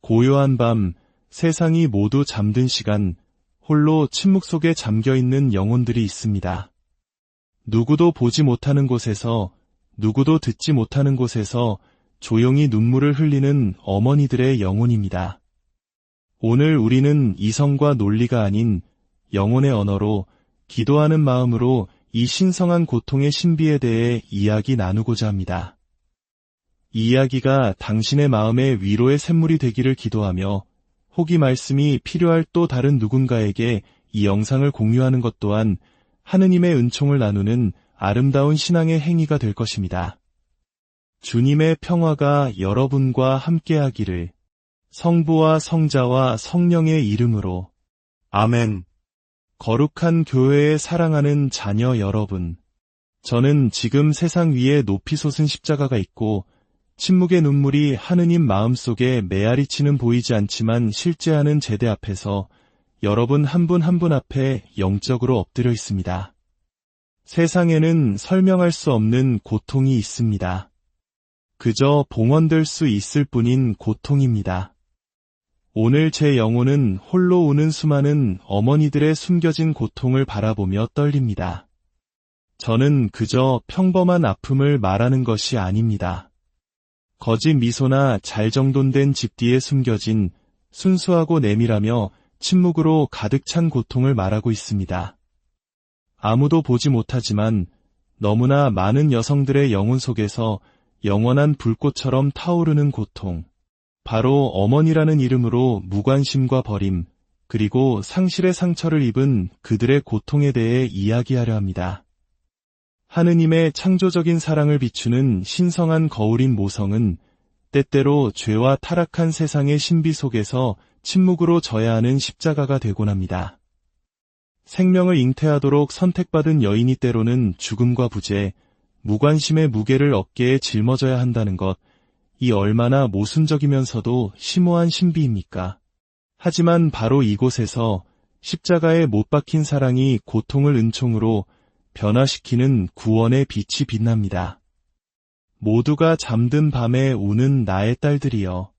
고요한 밤, 세상이 모두 잠든 시간, 홀로 침묵 속에 잠겨있는 영혼들이 있습니다. 누구도 보지 못하는 곳에서, 누구도 듣지 못하는 곳에서 조용히 눈물을 흘리는 어머니들의 영혼입니다. 오늘 우리는 이성과 논리가 아닌 영혼의 언어로, 기도하는 마음으로 이 신성한 고통의 신비에 대해 이야기 나누고자 합니다. 이 이야기가 당신의 마음의 위로의 샘물이 되기를 기도하며, 혹이 말씀이 필요할 또 다른 누군가에게 이 영상을 공유하는 것 또한 하느님의 은총을 나누는 아름다운 신앙의 행위가 될 것입니다. 주님의 평화가 여러분과 함께하기를. 성부와 성자와 성령의 이름으로. 아멘. 거룩한 교회에 사랑하는 자녀 여러분. 저는 지금 세상 위에 높이 솟은 십자가가 있고 침묵의 눈물이 하느님 마음속에 메아리치는 보이지 않지만 실제하는 제대 앞에서 여러분 한 분 한 분 앞에 영적으로 엎드려 있습니다. 세상에는 설명할 수 없는 고통이 있습니다. 그저 봉헌될 수 있을 뿐인 고통입니다. 오늘 제 영혼은 홀로 우는 수많은 어머니들의 숨겨진 고통을 바라보며 떨립니다. 저는 그저 평범한 아픔을 말하는 것이 아닙니다. 거짓 미소나 잘 정돈된 집 뒤에 숨겨진 순수하고 내밀하며 침묵으로 가득 찬 고통을 말하고 있습니다. 아무도 보지 못하지만 너무나 많은 여성들의 영혼 속에서 영원한 불꽃처럼 타오르는 고통. 바로 어머니라는 이름으로 무관심과 버림, 그리고 상실의 상처를 입은 그들의 고통에 대해 이야기하려 합니다. 하느님의 창조적인 사랑을 비추는 신성한 거울인 모성은 때때로 죄와 타락한 세상의 신비 속에서 침묵으로 져야 하는 십자가가 되곤 합니다. 생명을 잉태하도록 선택받은 여인이 때로는 죽음과 부재, 무관심의 무게를 어깨에 짊어져야 한다는 것, 이 얼마나 모순적이면서도 심오한 신비입니까? 하지만 바로 이곳에서 십자가에 못 박힌 사랑이 고통을 은총으로 변화시키는 구원의 빛이 빛납니다. 모두가 잠든 밤에 우는 나의 딸들이여.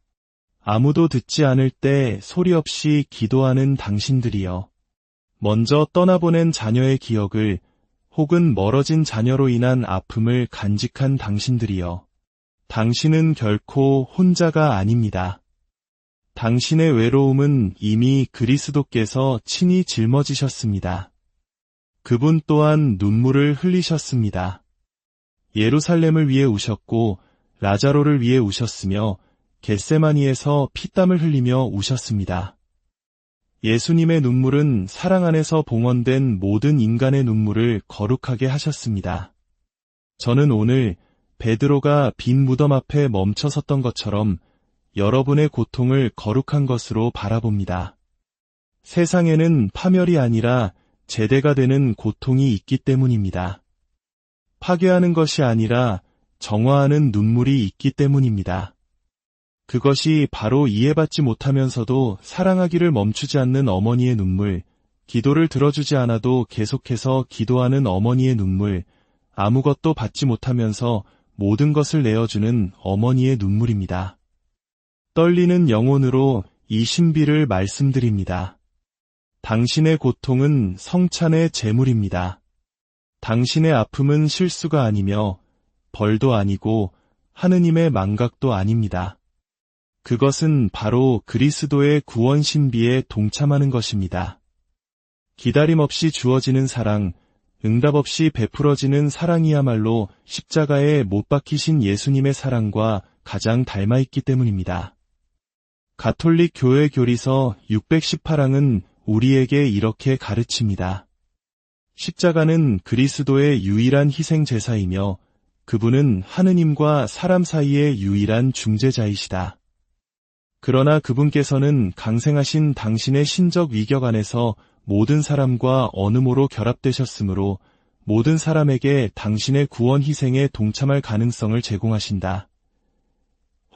아무도 듣지 않을 때 소리 없이 기도하는 당신들이여. 먼저 떠나보낸 자녀의 기억을, 혹은 멀어진 자녀로 인한 아픔을 간직한 당신들이여. 당신은 결코 혼자가 아닙니다. 당신의 외로움은 이미 그리스도께서 친히 짊어지셨습니다. 그분 또한 눈물을 흘리셨습니다. 예루살렘을 위해 우셨고 라자로를 위해 우셨으며 겟세마니에서 피땀을 흘리며 우셨습니다. 예수님의 눈물은 사랑 안에서 봉헌된 모든 인간의 눈물을 거룩하게 하셨습니다. 저는 오늘 베드로가 빈 무덤 앞에 멈춰 섰던 것처럼 여러분의 고통을 거룩한 것으로 바라봅니다. 세상에는 파멸이 아니라 제대가 되는 고통이 있기 때문입니다. 파괴하는 것이 아니라 정화하는 눈물이 있기 때문입니다. 그것이 바로 이해받지 못하면서도 사랑하기를 멈추지 않는 어머니의 눈물, 기도를 들어주지 않아도 계속해서 기도하는 어머니의 눈물, 아무것도 받지 못하면서 모든 것을 내어주는 어머니의 눈물입니다. 떨리는 영혼으로 이 신비를 말씀드립니다. 당신의 고통은 성찬의 제물입니다. 당신의 아픔은 실수가 아니며 벌도 아니고 하느님의 망각도 아닙니다. 그것은 바로 그리스도의 구원 신비에 동참하는 것입니다. 기다림 없이 주어지는 사랑, 응답 없이 베풀어지는 사랑이야말로 십자가에 못 박히신 예수님의 사랑과 가장 닮아있기 때문입니다. 가톨릭 교회 교리서 618항은 우리에게 이렇게 가르칩니다. 십자가는 그리스도의 유일한 희생 제사이며 그분은 하느님과 사람 사이의 유일한 중재자이시다. 그러나 그분께서는 강생하신 당신의 신적 위격 안에서 모든 사람과 어느 모로 결합되셨으므로 모든 사람에게 당신의 구원 희생에 동참할 가능성을 제공하신다.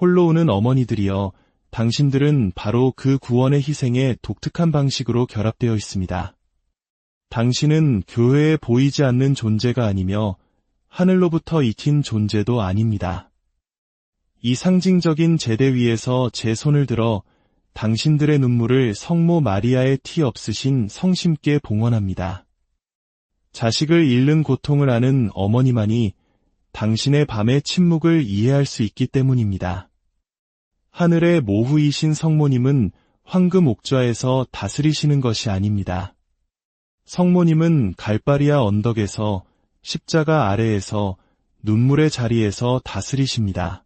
홀로 우는 어머니들이여, 당신들은 바로 그 구원의 희생에 독특한 방식으로 결합되어 있습니다. 당신은 교회에 보이지 않는 존재가 아니며 하늘로부터 익힌 존재도 아닙니다. 이 상징적인 제대 위에서 제 손을 들어 당신들의 눈물을 성모 마리아의 티 없으신 성심께 봉헌합니다. 자식을 잃는 고통을 아는 어머니만이 당신의 밤의 침묵을 이해할 수 있기 때문입니다. 하늘의 모후이신 성모님은 황금 옥좌에서 다스리시는 것이 아닙니다. 성모님은 갈바리아 언덕에서 십자가 아래에서 눈물의 자리에서 다스리십니다.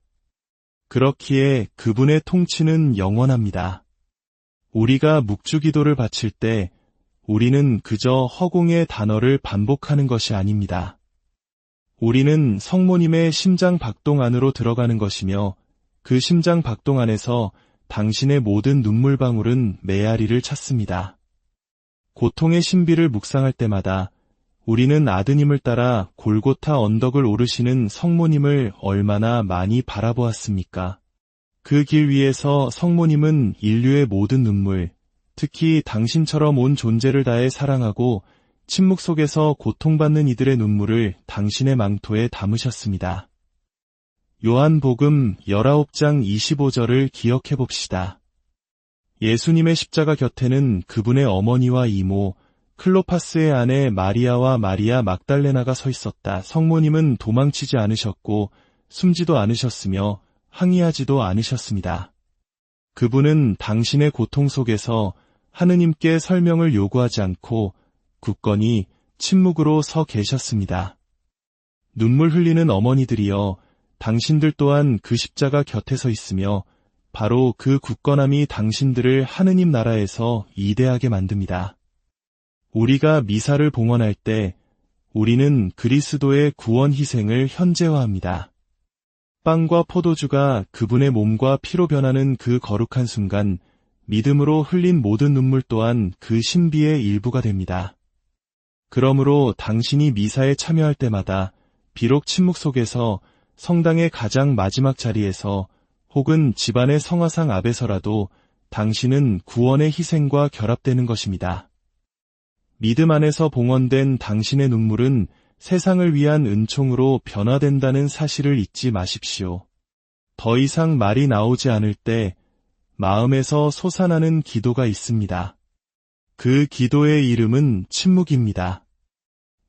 그렇기에 그분의 통치는 영원합니다. 우리가 묵주기도를 바칠 때 우리는 그저 허공의 단어를 반복하는 것이 아닙니다. 우리는 성모님의 심장 박동 안으로 들어가는 것이며 그 심장 박동 안에서 당신의 모든 눈물방울은 메아리를 찾습니다. 고통의 신비를 묵상할 때마다 우리는 아드님을 따라 골고타 언덕을 오르시는 성모님을 얼마나 많이 바라보았습니까? 그 길 위에서 성모님은 인류의 모든 눈물, 특히 당신처럼 온 존재를 다해 사랑하고 침묵 속에서 고통받는 이들의 눈물을 당신의 망토에 담으셨습니다. 요한복음 19장 25절을 기억해 봅시다. 예수님의 십자가 곁에는 그분의 어머니와 이모, 클로파스의 아내 마리아와 마리아 막달레나가 서 있었다. 성모님은 도망치지 않으셨고 숨지도 않으셨으며 항의하지도 않으셨습니다. 그분은 당신의 고통 속에서 하느님께 설명을 요구하지 않고 굳건히 침묵으로 서 계셨습니다. 눈물 흘리는 어머니들이여, 당신들 또한 그 십자가 곁에 서 있으며 바로 그 굳건함이 당신들을 하느님 나라에서 이대하게 만듭니다. 우리가 미사를 봉헌할 때 우리는 그리스도의 구원 희생을 현재화합니다. 빵과 포도주가 그분의 몸과 피로 변하는 그 거룩한 순간 믿음으로 흘린 모든 눈물 또한 그 신비의 일부가 됩니다. 그러므로 당신이 미사에 참여할 때마다 비록 침묵 속에서 성당의 가장 마지막 자리에서 혹은 집안의 성화상 앞에서라도 당신은 구원의 희생과 결합되는 것입니다. 믿음 안에서 봉헌된 당신의 눈물은 세상을 위한 은총으로 변화된다는 사실을 잊지 마십시오. 더 이상 말이 나오지 않을 때 마음에서 솟아나는 기도가 있습니다. 그 기도의 이름은 침묵입니다.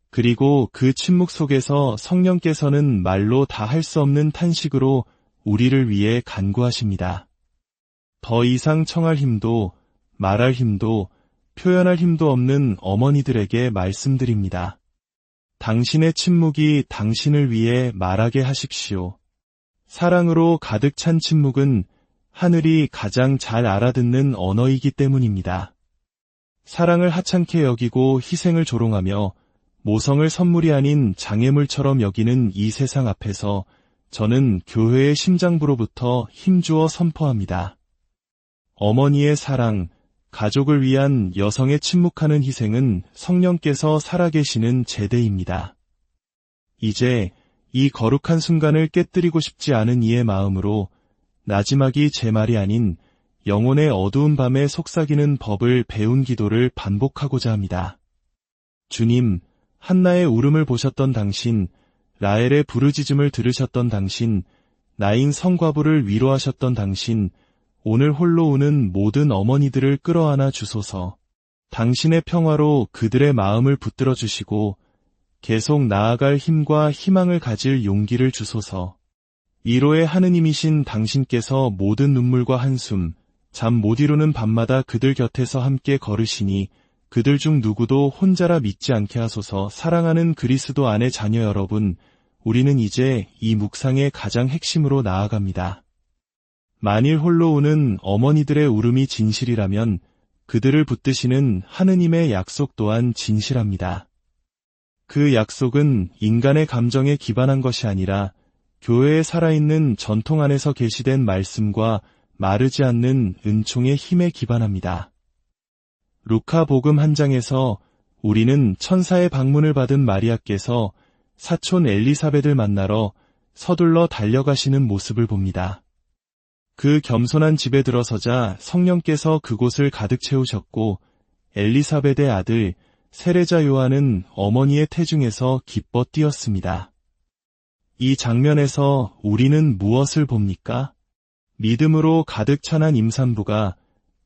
그리고 그 침묵 속에서 성령께서는 말로 다 할 수 없는 탄식으로 우리를 위해 간구하십니다. 더 이상 청할 힘도 말할 힘도 표현할 힘도 없는 어머니들에게 말씀드립니다. 당신의 침묵이 당신을 위해 말하게 하십시오. 사랑으로 가득 찬 침묵은 하늘이 가장 잘 알아듣는 언어이기 때문입니다. 사랑을 하찮게 여기고 희생을 조롱하며 모성을 선물이 아닌 장애물처럼 여기는 이 세상 앞에서 저는 교회의 심장부로부터 힘주어 선포합니다. 어머니의 사랑, 가족을 위한 여성의 침묵하는 희생은 성령께서 살아계시는 제대입니다. 이제 이 거룩한 순간을 깨뜨리고 싶지 않은 이의 마음으로 나지막이 제 말이 아닌 영혼의 어두운 밤에 속삭이는 법을 배운 기도를 반복하고자 합니다. 주님, 한나의 울음을 보셨던 당신, 라헬의 부르짖음을 들으셨던 당신, 나인 성과부를 위로하셨던 당신, 오늘 홀로 우는 모든 어머니들을 끌어안아 주소서. 당신의 평화로 그들의 마음을 붙들어 주시고 계속 나아갈 힘과 희망을 가질 용기를 주소서. 위로의 하느님이신 당신께서 모든 눈물과 한숨, 잠 못 이루는 밤마다 그들 곁에서 함께 걸으시니 그들 중 누구도 혼자라 믿지 않게 하소서. 사랑하는 그리스도 안의 자녀 여러분, 우리는 이제 이 묵상의 가장 핵심으로 나아갑니다. 만일 홀로 우는 어머니들의 울음이 진실이라면 그들을 붙드시는 하느님의 약속 또한 진실합니다. 그 약속은 인간의 감정에 기반한 것이 아니라 교회에 살아있는 전통 안에서 계시된 말씀과 마르지 않는 은총의 힘에 기반합니다. 루카복음 1장에서 우리는 천사의 방문을 받은 마리아께서 사촌 엘리사벳을 만나러 서둘러 달려가시는 모습을 봅니다. 그 겸손한 집에 들어서자 성령께서 그곳을 가득 채우셨고 엘리사벳의 아들 세례자 요한은 어머니의 태중에서 기뻐 뛰었습니다. 이 장면에서 우리는 무엇을 봅니까? 믿음으로 가득 찬 한 임산부가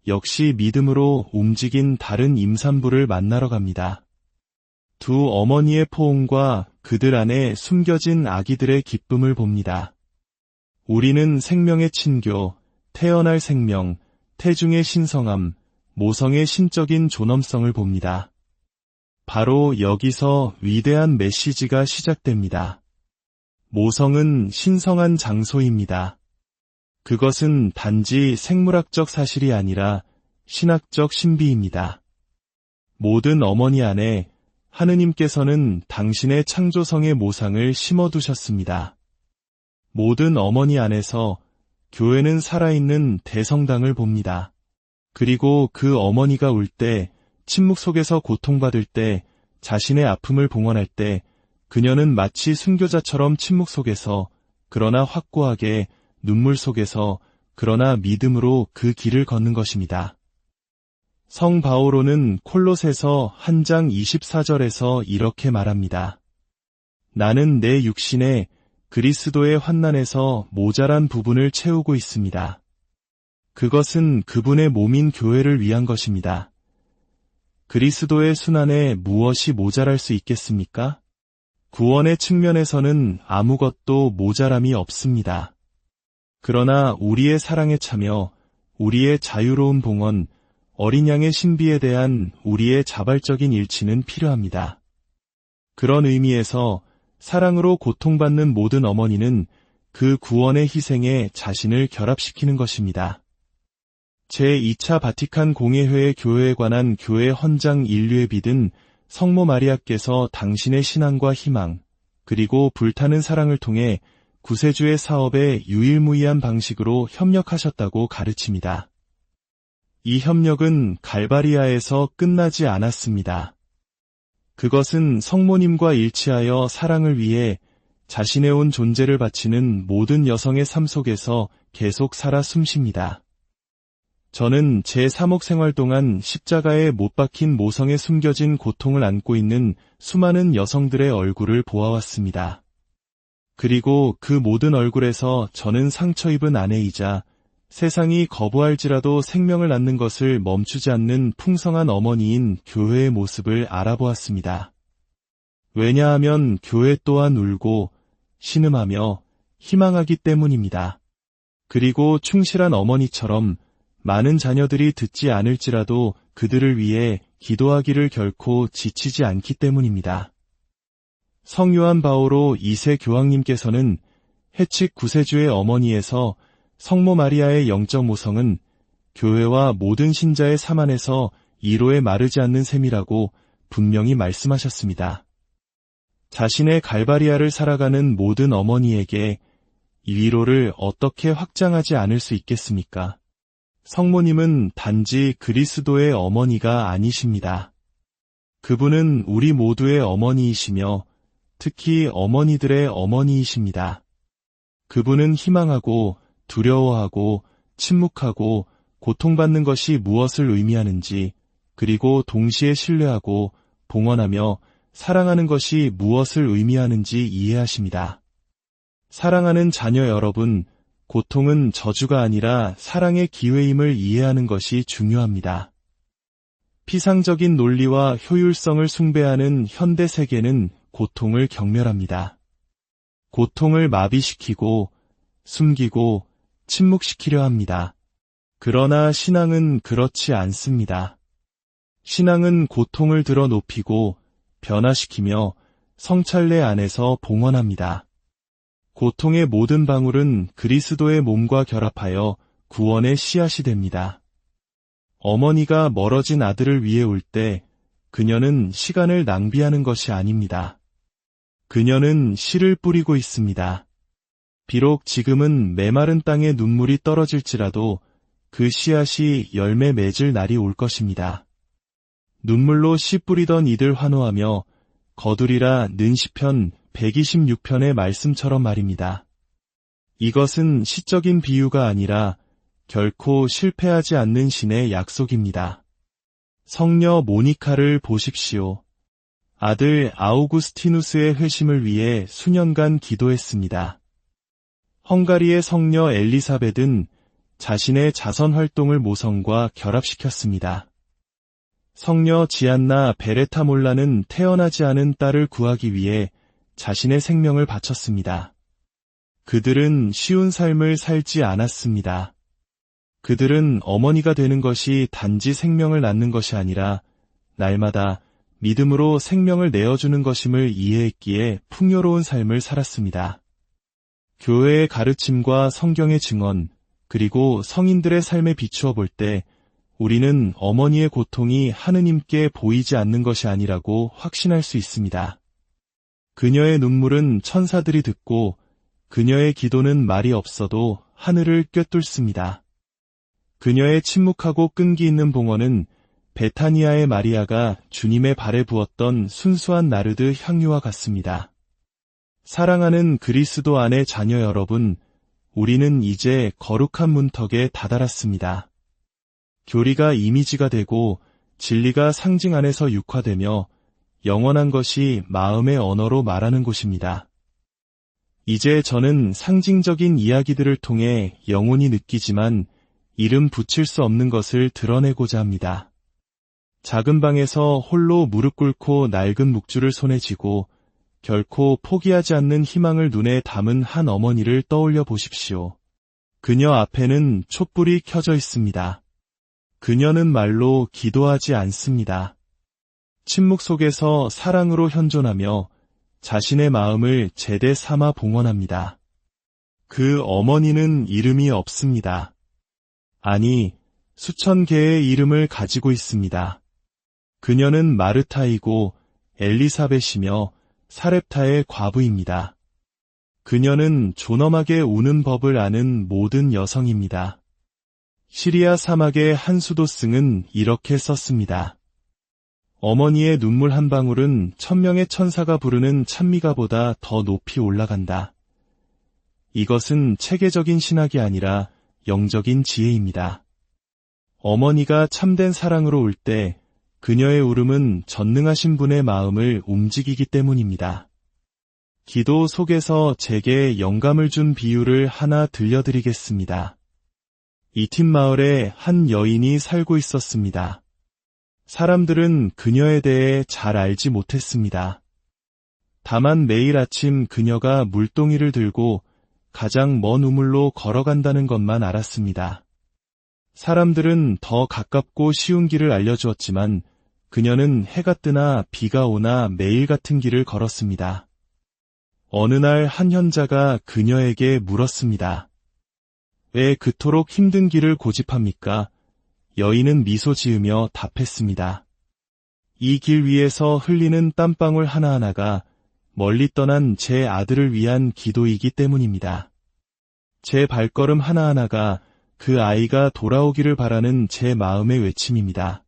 역시 믿음으로 움직인 다른 임산부를 만나러 갑니다. 두 어머니의 포옹과 그들 안에 숨겨진 아기들의 기쁨을 봅니다. 우리는 생명의 친교, 태어날 생명, 태중의 신성함, 모성의 신적인 존엄성을 봅니다. 바로 여기서 위대한 메시지가 시작됩니다. 모성은 신성한 장소입니다. 그것은 단지 생물학적 사실이 아니라 신학적 신비입니다. 모든 어머니 안에 하느님께서는 당신의 창조성의 모상을 심어두셨습니다. 모든 어머니 안에서 교회는 살아있는 대성당을 봅니다. 그리고 그 어머니가 울 때, 침묵 속에서 고통받을 때, 자신의 아픔을 봉헌할 때, 그녀는 마치 순교자처럼 침묵 속에서, 그러나 확고하게 눈물 속에서, 그러나 믿음으로 그 길을 걷는 것입니다. 성 바오로는 콜로새서 1장 24절에서 이렇게 말합니다. 나는 내 육신에 그리스도의 환난에서 모자란 부분을 채우고 있습니다. 그것은 그분의 몸인 교회를 위한 것입니다. 그리스도의 순환에 무엇이 모자랄 수 있겠습니까? 구원의 측면에서는 아무것도 모자람이 없습니다. 그러나 우리의 사랑에 차며 우리의 자유로운 봉헌, 어린 양의 신비에 대한 우리의 자발적인 일치는 필요합니다. 그런 의미에서 사랑으로 고통받는 모든 어머니는 그 구원의 희생에 자신을 결합시키는 것입니다. 제2차 바티칸 공예회의 교회에 관한 교회 헌장 인류의 빛은 성모 마리아께서 당신의 신앙과 희망, 그리고 불타는 사랑을 통해 구세주의 사업에 유일무이한 방식으로 협력하셨다고 가르칩니다. 이 협력은 갈바리아에서 끝나지 않았습니다. 그것은 성모님과 일치하여 사랑을 위해 자신의 온 존재를 바치는 모든 여성의 삶 속에서 계속 살아 숨쉽니다. 저는 제 사목 생활 동안 십자가에 못 박힌 모성에 숨겨진 고통을 안고 있는 수많은 여성들의 얼굴을 보아왔습니다. 그리고 그 모든 얼굴에서 저는 상처 입은 아내이자 세상이 거부할지라도 생명을 낳는 것을 멈추지 않는 풍성한 어머니인 교회의 모습을 알아보았습니다. 왜냐하면 교회 또한 울고 신음하며 희망하기 때문입니다. 그리고 충실한 어머니처럼 많은 자녀들이 듣지 않을지라도 그들을 위해 기도하기를 결코 지치지 않기 때문입니다. 성요한 바오로 2세 교황님께서는 해칙 구세주의 어머니에서 성모 마리아의 영적 모성은 교회와 모든 신자의 삶 안에서 이로에 마르지 않는 셈이라고 분명히 말씀하셨습니다. 자신의 갈바리아를 살아가는 모든 어머니에게 이 위로를 어떻게 확장하지 않을 수 있겠습니까? 성모님은 단지 그리스도의 어머니가 아니십니다. 그분은 우리 모두의 어머니이시며 특히 어머니들의 어머니이십니다. 그분은 희망하고 두려워하고 침묵하고 고통받는 것이 무엇을 의미하는지, 그리고 동시에 신뢰하고 봉헌하며 사랑하는 것이 무엇을 의미하는지 이해하십니다. 사랑하는 자녀 여러분, 고통은 저주가 아니라 사랑의 기회임을 이해하는 것이 중요합니다. 피상적인 논리와 효율성을 숭배하는 현대 세계는 고통을 경멸합니다. 고통을 마비시키고 숨기고 침묵시키려 합니다. 그러나 신앙은 그렇지 않습니다. 신앙은 고통을 들어 높이고 변화시키며 성찰례 안에서 봉헌합니다. 고통의 모든 방울은 그리스도의 몸과 결합하여 구원의 씨앗이 됩니다. 어머니가 멀어진 아들을 위해 울 때 그녀는 시간을 낭비하는 것이 아닙니다. 그녀는 씨를 뿌리고 있습니다. 비록 지금은 메마른 땅에 눈물이 떨어질지라도 그 씨앗이 열매 맺을 날이 올 것입니다. 눈물로 씨 뿌리던 이들 환호하며 거두리라 는 시편 126편의 말씀처럼 말입니다. 이것은 시적인 비유가 아니라 결코 실패하지 않는 신의 약속입니다. 성녀 모니카를 보십시오. 아들 아우구스티누스의 회심을 위해 수년간 기도했습니다. 헝가리의 성녀 엘리사벳은 자신의 자선 활동을 모성과 결합시켰습니다. 성녀 지안나 베레타 몰라는 태어나지 않은 딸을 구하기 위해 자신의 생명을 바쳤습니다. 그들은 쉬운 삶을 살지 않았습니다. 그들은 어머니가 되는 것이 단지 생명을 낳는 것이 아니라 날마다 믿음으로 생명을 내어주는 것임을 이해했기에 풍요로운 삶을 살았습니다. 교회의 가르침과 성경의 증언, 그리고 성인들의 삶에 비추어 볼 때 우리는 어머니의 고통이 하느님께 보이지 않는 것이 아니라고 확신할 수 있습니다. 그녀의 눈물은 천사들이 듣고 그녀의 기도는 말이 없어도 하늘을 꿰뚫습니다. 그녀의 침묵하고 끈기 있는 봉헌은 베타니아의 마리아가 주님의 발에 부었던 순수한 나르드 향유와 같습니다. 사랑하는 그리스도 안의 자녀 여러분, 우리는 이제 거룩한 문턱에 다다랐습니다. 교리가 이미지가 되고 진리가 상징 안에서 육화되며 영원한 것이 마음의 언어로 말하는 곳입니다. 이제 저는 상징적인 이야기들을 통해 영혼이 느끼지만 이름 붙일 수 없는 것을 드러내고자 합니다. 작은 방에서 홀로 무릎 꿇고 낡은 묵주를 손에 쥐고 결코 포기하지 않는 희망을 눈에 담은 한 어머니를 떠올려 보십시오. 그녀 앞에는 촛불이 켜져 있습니다. 그녀는 말로 기도하지 않습니다. 침묵 속에서 사랑으로 현존하며 자신의 마음을 제대 삼아 봉헌합니다. 그 어머니는 이름이 없습니다. 아니, 수천 개의 이름을 가지고 있습니다. 그녀는 마르타이고 엘리사벳이며 사렙타의 과부입니다. 그녀는 존엄하게 우는 법을 아는 모든 여성입니다. 시리아 사막의 한 수도승은 이렇게 썼습니다. 어머니의 눈물 한 방울은 1000명의 천사가 부르는 찬미가보다 더 높이 올라간다. 이것은 체계적인 신학이 아니라 영적인 지혜입니다. 어머니가 참된 사랑으로 울 때 그녀의 울음은 전능하신 분의 마음을 움직이기 때문입니다. 기도 속에서 제게 영감을 준 비유를 하나 들려드리겠습니다. 이팀 마을에 한 여인이 살고 있었습니다. 사람들은 그녀에 대해 잘 알지 못했습니다. 다만 매일 아침 그녀가 물동이를 들고 가장 먼 우물로 걸어간다는 것만 알았습니다. 사람들은 더 가깝고 쉬운 길을 알려주었지만 그녀는 해가 뜨나 비가 오나 매일 같은 길을 걸었습니다. 어느 날 한 현자가 그녀에게 물었습니다. 왜 그토록 힘든 길을 고집합니까? 여인은 미소 지으며 답했습니다. 이 길 위에서 흘리는 땀방울 하나하나가 멀리 떠난 제 아들을 위한 기도이기 때문입니다. 제 발걸음 하나하나가 그 아이가 돌아오기를 바라는 제 마음의 외침입니다.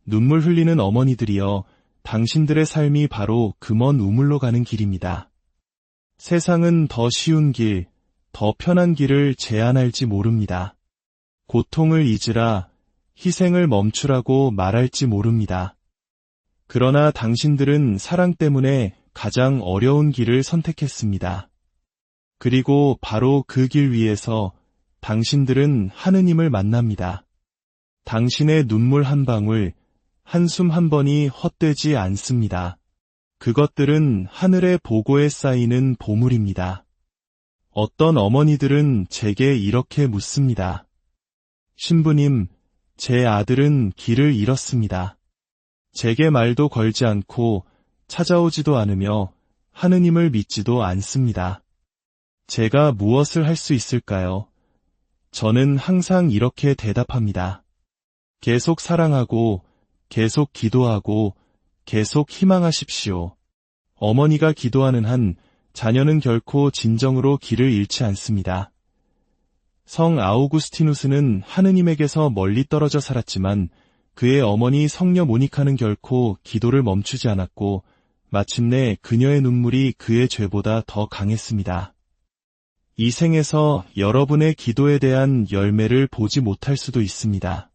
눈물 흘리는 어머니들이여, 당신들의 삶이 바로 그 먼 우물로 가는 길입니다. 세상은 더 쉬운 길, 더 편한 길을 제안할지 모릅니다. 고통을 잊으라, 희생을 멈추라고 말할지 모릅니다. 그러나 당신들은 사랑 때문에 가장 어려운 길을 선택했습니다. 그리고 바로 그 길 위에서 당신들은 하느님을 만납니다. 당신의 눈물 한 방울, 한숨 한 번이 헛되지 않습니다. 그것들은 하늘의 보고에 쌓이는 보물입니다. 어떤 어머니들은 제게 이렇게 묻습니다. 신부님, 제 아들은 길을 잃었습니다. 제게 말도 걸지 않고 찾아오지도 않으며 하느님을 믿지도 않습니다. 제가 무엇을 할 수 있을까요? 저는 항상 이렇게 대답합니다. 계속 사랑하고, 계속 기도하고, 계속 희망하십시오. 어머니가 기도하는 한 자녀는 결코 진정으로 길을 잃지 않습니다. 성 아우구스티누스는 하느님에게서 멀리 떨어져 살았지만 그의 어머니 성녀 모니카는 결코 기도를 멈추지 않았고 마침내 그녀의 눈물이 그의 죄보다 더 강했습니다. 이 생에서 여러분의 기도에 대한 열매를 보지 못할 수도 있습니다.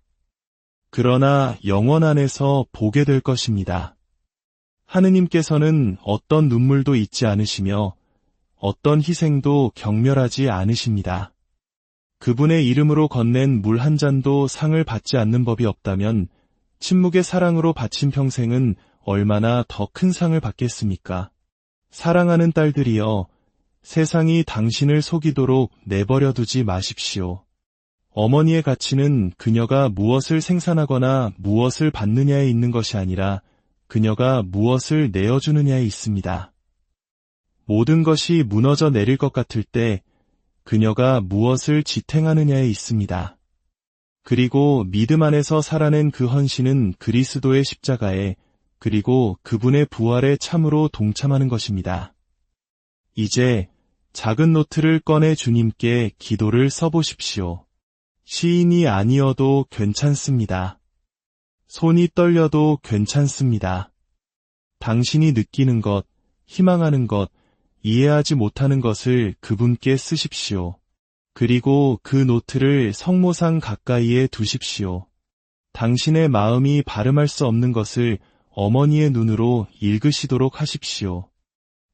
그러나 영원 안에서 보게 될 것입니다. 하느님께서는 어떤 눈물도 잊지 않으시며 어떤 희생도 경멸하지 않으십니다. 그분의 이름으로 건넨 물 한 잔도 상을 받지 않는 법이 없다면 침묵의 사랑으로 바친 평생은 얼마나 더 큰 상을 받겠습니까? 사랑하는 딸들이여, 세상이 당신을 속이도록 내버려 두지 마십시오. 어머니의 가치는 그녀가 무엇을 생산하거나 무엇을 받느냐에 있는 것이 아니라 그녀가 무엇을 내어주느냐에 있습니다. 모든 것이 무너져 내릴 것 같을 때 그녀가 무엇을 지탱하느냐에 있습니다. 그리고 믿음 안에서 살아낸 그 헌신은 그리스도의 십자가에 그리고 그분의 부활에 참으로 동참하는 것입니다. 이제 작은 노트를 꺼내 주님께 기도를 써보십시오. 시인이 아니어도 괜찮습니다. 손이 떨려도 괜찮습니다. 당신이 느끼는 것, 희망하는 것, 이해하지 못하는 것을 그분께 쓰십시오. 그리고 그 노트를 성모상 가까이에 두십시오. 당신의 마음이 발음할 수 없는 것을 어머니의 눈으로 읽으시도록 하십시오.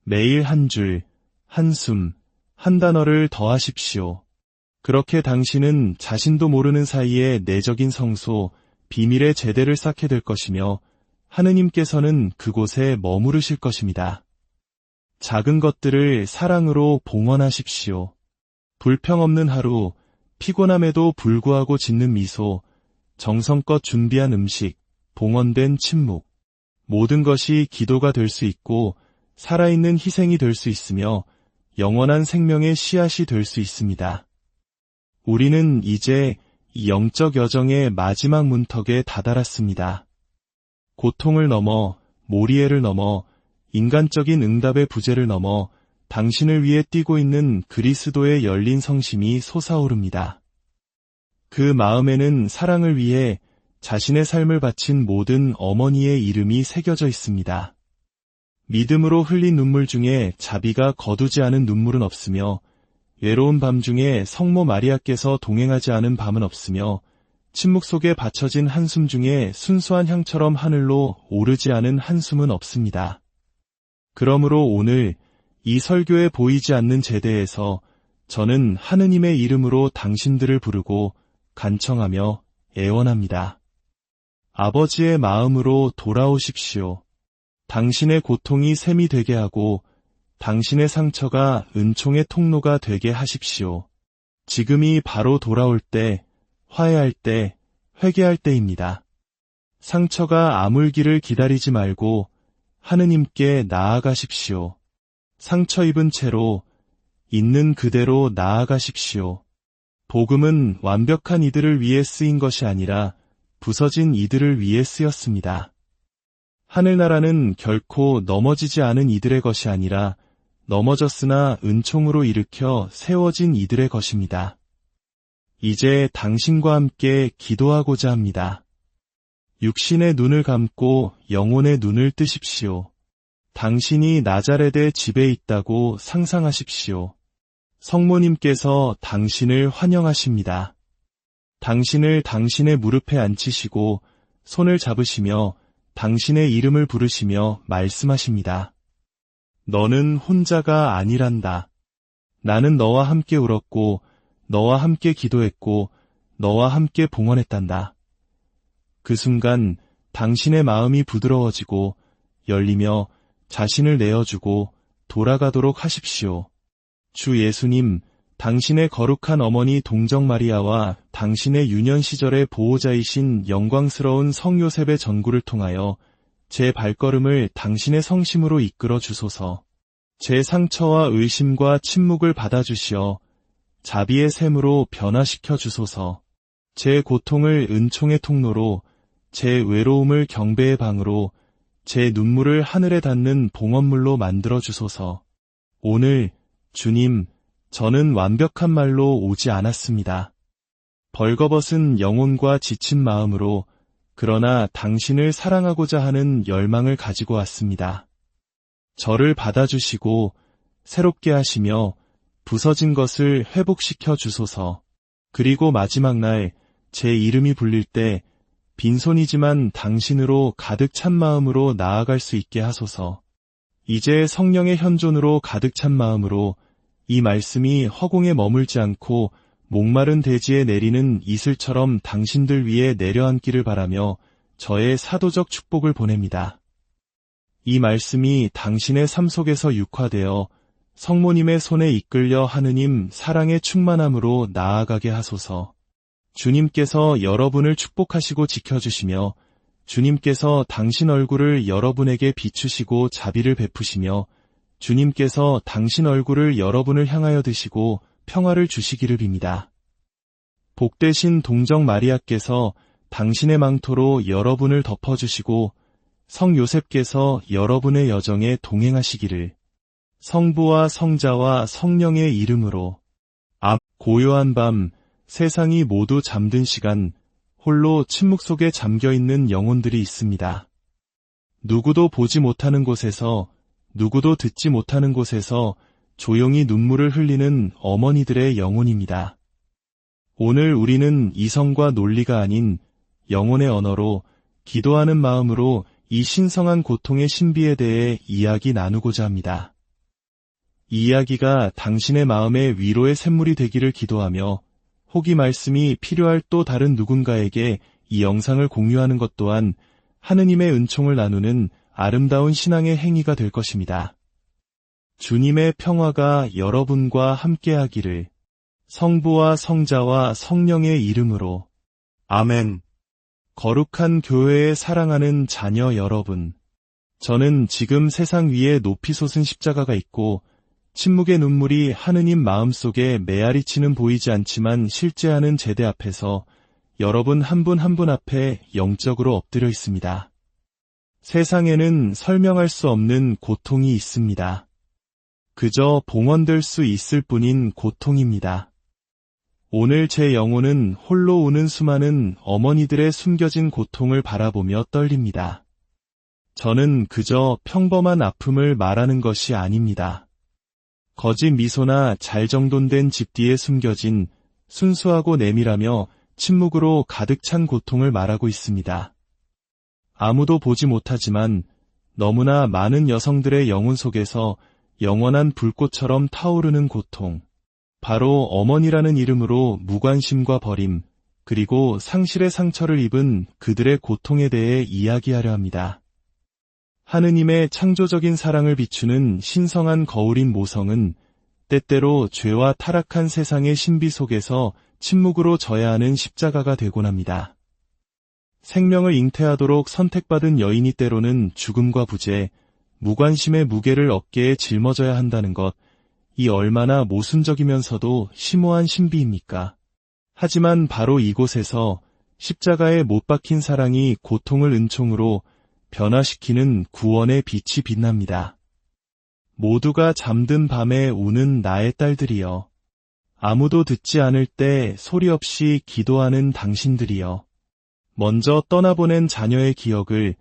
매일 한 줄, 한숨, 한 단어를 더하십시오. 그렇게 당신은 자신도 모르는 사이에 내적인 성소, 비밀의 제대를 쌓게 될 것이며 하느님께서는 그곳에 머무르실 것입니다. 작은 것들을 사랑으로 봉헌하십시오. 불평 없는 하루, 피곤함에도 불구하고 짓는 미소, 정성껏 준비한 음식, 봉헌된 침묵, 모든 것이 기도가 될 수 있고 살아있는 희생이 될 수 있으며 영원한 생명의 씨앗이 될 수 있습니다. 우리는 이제 이 영적 여정의 마지막 문턱에 다다랐습니다. 고통을 넘어, 모리에를 넘어, 인간적인 응답의 부재를 넘어 당신을 위해 뛰고 있는 그리스도의 열린 성심이 솟아오릅니다. 그 마음에는 사랑을 위해 자신의 삶을 바친 모든 어머니의 이름이 새겨져 있습니다. 믿음으로 흘린 눈물 중에 자비가 거두지 않은 눈물은 없으며 외로운 밤 중에 성모 마리아께서 동행하지 않은 밤은 없으며 침묵 속에 받쳐진 한숨 중에 순수한 향처럼 하늘로 오르지 않은 한숨은 없습니다. 그러므로 오늘 이 설교에 보이지 않는 제대에서 저는 하느님의 이름으로 당신들을 부르고 간청하며 애원합니다. 아버지의 마음으로 돌아오십시오. 당신의 고통이 샘이 되게 하고 당신의 상처가 은총의 통로가 되게 하십시오. 지금이 바로 돌아올 때, 화해할 때, 회개할 때입니다. 상처가 아물기를 기다리지 말고 하느님께 나아가십시오. 상처 입은 채로 있는 그대로 나아가십시오. 복음은 완벽한 이들을 위해 쓰인 것이 아니라 부서진 이들을 위해 쓰였습니다. 하늘나라는 결코 넘어지지 않은 이들의 것이 아니라 넘어졌으나 은총으로 일으켜 세워진 이들의 것입니다. 이제 당신과 함께 기도하고자 합니다. 육신의 눈을 감고 영혼의 눈을 뜨십시오. 당신이 나자렛의 집에 있다고 상상하십시오. 성모님께서 당신을 환영하십니다. 당신을 당신의 무릎에 앉히시고 손을 잡으시며 당신의 이름을 부르시며 말씀하십니다. 너는 혼자가 아니란다. 나는 너와 함께 울었고 너와 함께 기도했고 너와 함께 봉헌했단다. 그 순간 당신의 마음이 부드러워지고 열리며 자신을 내어주고 돌아가도록 하십시오. 주 예수님, 당신의 거룩한 어머니 동정 마리아와 당신의 유년 시절의 보호자이신 영광스러운 성 요셉의 전구를 통하여 제 발걸음을 당신의 성심으로 이끌어 주소서. 제 상처와 의심과 침묵을 받아주시어 자비의 샘으로 변화시켜 주소서. 제 고통을 은총의 통로로, 제 외로움을 경배의 방으로, 제 눈물을 하늘에 닿는 봉헌물로 만들어 주소서. 오늘 주님, 저는 완벽한 말로 오지 않았습니다. 벌거벗은 영혼과 지친 마음으로 그러나 당신을 사랑하고자 하는 열망을 가지고 왔습니다. 저를 받아주시고 새롭게 하시며 부서진 것을 회복시켜 주소서. 그리고 마지막 날 제 이름이 불릴 때 빈손이지만 당신으로 가득 찬 마음으로 나아갈 수 있게 하소서. 이제 성령의 현존으로 가득 찬 마음으로 이 말씀이 허공에 머물지 않고 목마른 대지에 내리는 이슬처럼 당신들 위에 내려앉기를 바라며 저의 사도적 축복을 보냅니다. 이 말씀이 당신의 삶 속에서 육화되어 성모님의 손에 이끌려 하느님 사랑의 충만함으로 나아가게 하소서. 주님께서 여러분을 축복하시고 지켜주시며 주님께서 당신 얼굴을 여러분에게 비추시고 자비를 베푸시며 주님께서 당신 얼굴을 여러분을 향하여 드시고 평화를 주시기를 빕니다. 복되신 동정 마리아께서 당신의 망토로 여러분을 덮어주시고 성 요셉께서 여러분의 여정에 동행하시기를 성부와 성자와 성령의 이름으로. 고요한 밤, 세상이 모두 잠든 시간, 홀로 침묵 속에 잠겨있는 영혼들이 있습니다. 누구도 보지 못하는 곳에서, 누구도 듣지 못하는 곳에서 조용히 눈물을 흘리는 어머니들의 영혼입니다. 오늘 우리는 이성과 논리가 아닌 영혼의 언어로 기도하는 마음으로 이 신성한 고통의 신비에 대해 이야기 나누고자 합니다. 이 이야기가 당신의 마음의 위로의 샘물이 되기를 기도하며 혹이 말씀이 필요할 또 다른 누군가에게 이 영상을 공유하는 것 또한 하느님의 은총을 나누는 아름다운 신앙의 행위가 될 것입니다. 주님의 평화가 여러분과 함께하기를 성부와 성자와 성령의 이름으로. 아멘. 거룩한 교회에 사랑하는 자녀 여러분, 저는 지금 세상 위에 높이 솟은 십자가가 있고 침묵의 눈물이 하느님 마음속에 메아리치는 보이지 않지만 실제하는 제대 앞에서 여러분 한 분 한 분 앞에 영적으로 엎드려 있습니다. 세상에는 설명할 수 없는 고통이 있습니다. 그저 봉헌될 수 있을 뿐인 고통입니다. 오늘 제 영혼은 홀로 우는 수많은 어머니들의 숨겨진 고통을 바라보며 떨립니다. 저는 그저 평범한 아픔을 말하는 것이 아닙니다. 거짓 미소나 잘 정돈된 집 뒤에 숨겨진 순수하고 내밀하며 침묵으로 가득 찬 고통을 말하고 있습니다. 아무도 보지 못하지만 너무나 많은 여성들의 영혼 속에서 영원한 불꽃처럼 타오르는 고통, 바로 어머니라는 이름으로 무관심과 버림, 그리고 상실의 상처를 입은 그들의 고통에 대해 이야기하려 합니다. 하느님의 창조적인 사랑을 비추는 신성한 거울인 모성은 때때로 죄와 타락한 세상의 신비 속에서 침묵으로 져야 하는 십자가가 되곤 합니다. 생명을 잉태하도록 선택받은 여인이 때로는 죽음과 부재, 무관심의 무게를 어깨에 짊어져야 한다는 것, 이 얼마나 모순적이면서도 심오한 신비입니까? 하지만 바로 이곳에서 십자가에 못 박힌 사랑이 고통을 은총으로 변화시키는 구원의 빛이 빛납니다. 모두가 잠든 밤에 우는 나의 딸들이여. 아무도 듣지 않을 때 소리 없이 기도하는 당신들이여. 먼저 떠나보낸 자녀의 기억을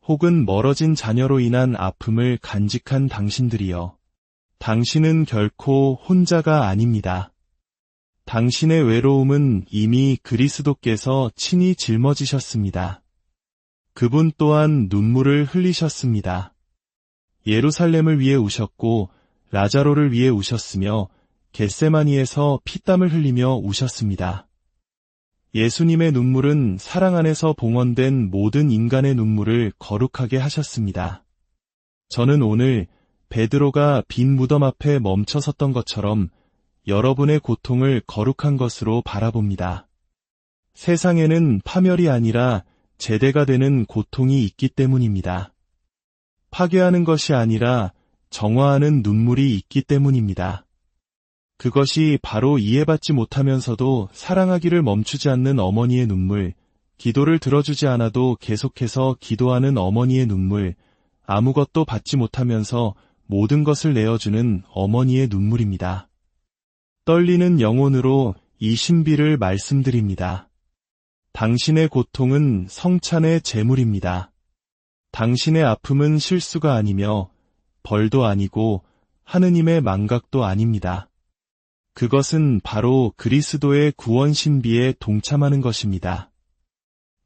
혹은 멀어진 자녀로 인한 아픔을 간직한 당신들이여. 당신은 결코 혼자가 아닙니다. 당신의 외로움은 이미 그리스도께서 친히 짊어지셨습니다. 그분 또한 눈물을 흘리셨습니다. 예루살렘을 위해 우셨고 라자로를 위해 우셨으며 겟세마니에서 피땀을 흘리며 우셨습니다. 예수님의 눈물은 사랑 안에서 봉헌된 모든 인간의 눈물을 거룩하게 하셨습니다. 저는 오늘 베드로가 빈 무덤 앞에 멈춰 섰던 것처럼 여러분의 고통을 거룩한 것으로 바라봅니다. 세상에는 파멸이 아니라 제대가 되는 고통이 있기 때문입니다. 파괴하는 것이 아니라 정화하는 눈물이 있기 때문입니다. 그것이 바로 이해받지 못하면서도 사랑하기를 멈추지 않는 어머니의 눈물, 기도를 들어주지 않아도 계속해서 기도하는 어머니의 눈물, 아무것도 받지 못하면서 모든 것을 내어주는 어머니의 눈물입니다. 떨리는 영혼으로 이 신비를 말씀드립니다. 당신의 고통은 성찬의 제물입니다. 당신의 아픔은 실수가 아니며 벌도 아니고 하느님의 망각도 아닙니다. 그것은 바로 그리스도의 구원 신비에 동참하는 것입니다.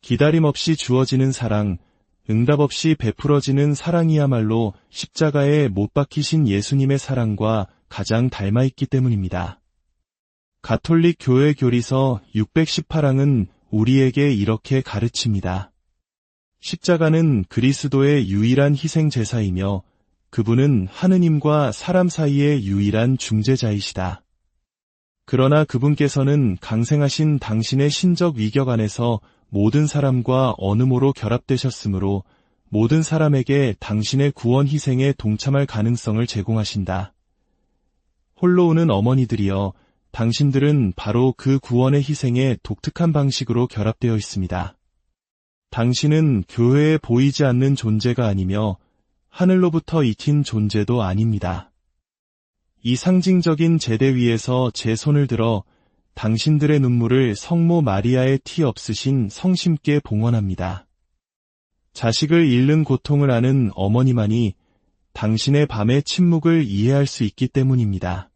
기다림 없이 주어지는 사랑, 응답 없이 베풀어지는 사랑이야말로 십자가에 못 박히신 예수님의 사랑과 가장 닮아있기 때문입니다. 가톨릭 교회 교리서 618항은 우리에게 이렇게 가르칩니다. 십자가는 그리스도의 유일한 희생 제사이며 그분은 하느님과 사람 사이의 유일한 중재자이시다. 그러나 그분께서는 강생하신 당신의 신적 위격 안에서 모든 사람과 어느모로 결합되셨으므로 모든 사람에게 당신의 구원 희생에 동참할 가능성을 제공하신다. 홀로 오는 어머니들이여, 당신들은 바로 그 구원의 희생에 독특한 방식으로 결합되어 있습니다. 당신은 교회에 보이지 않는 존재가 아니며 하늘로부터 익힌 존재도 아닙니다. 이 상징적인 제대 위에서 제 손을 들어 당신들의 눈물을 성모 마리아의 티 없으신 성심께 봉헌합니다. 자식을 잃는 고통을 아는 어머니만이 당신의 밤의 침묵을 이해할 수 있기 때문입니다.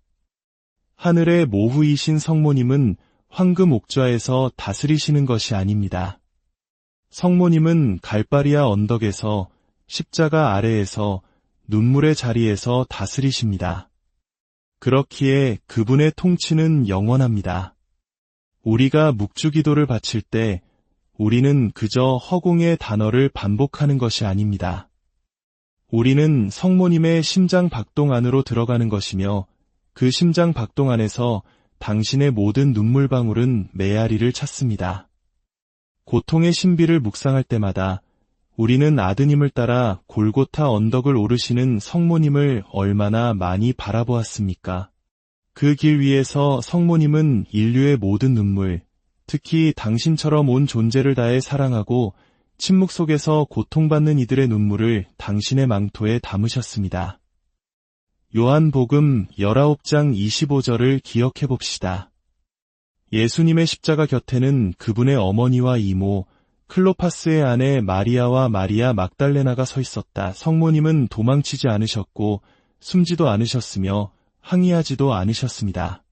하늘의 모후이신 성모님은 황금 옥좌에서 다스리시는 것이 아닙니다. 성모님은 갈바리아 언덕에서 십자가 아래에서 눈물의 자리에서 다스리십니다. 그렇기에 그분의 통치는 영원합니다. 우리가 묵주기도를 바칠 때 우리는 그저 허공의 단어를 반복하는 것이 아닙니다. 우리는 성모님의 심장 박동 안으로 들어가는 것이며 그 심장 박동 안에서 당신의 모든 눈물방울은 메아리를 찾습니다. 고통의 신비를 묵상할 때마다 우리는 아드님을 따라 골고타 언덕을 오르시는 성모님을 얼마나 많이 바라보았습니까? 그 길 위에서 성모님은 인류의 모든 눈물, 특히 당신처럼 온 존재를 다해 사랑하고 침묵 속에서 고통받는 이들의 눈물을 당신의 망토에 담으셨습니다. 요한복음 19장 25절을 기억해 봅시다. 예수님의 십자가 곁에는 그분의 어머니와 이모, 클로파스의 아내 마리아와 마리아 막달레나가 서 있었다. 성모님은 도망치지 않으셨고 숨지도 않으셨으며 항의하지도 않으셨습니다.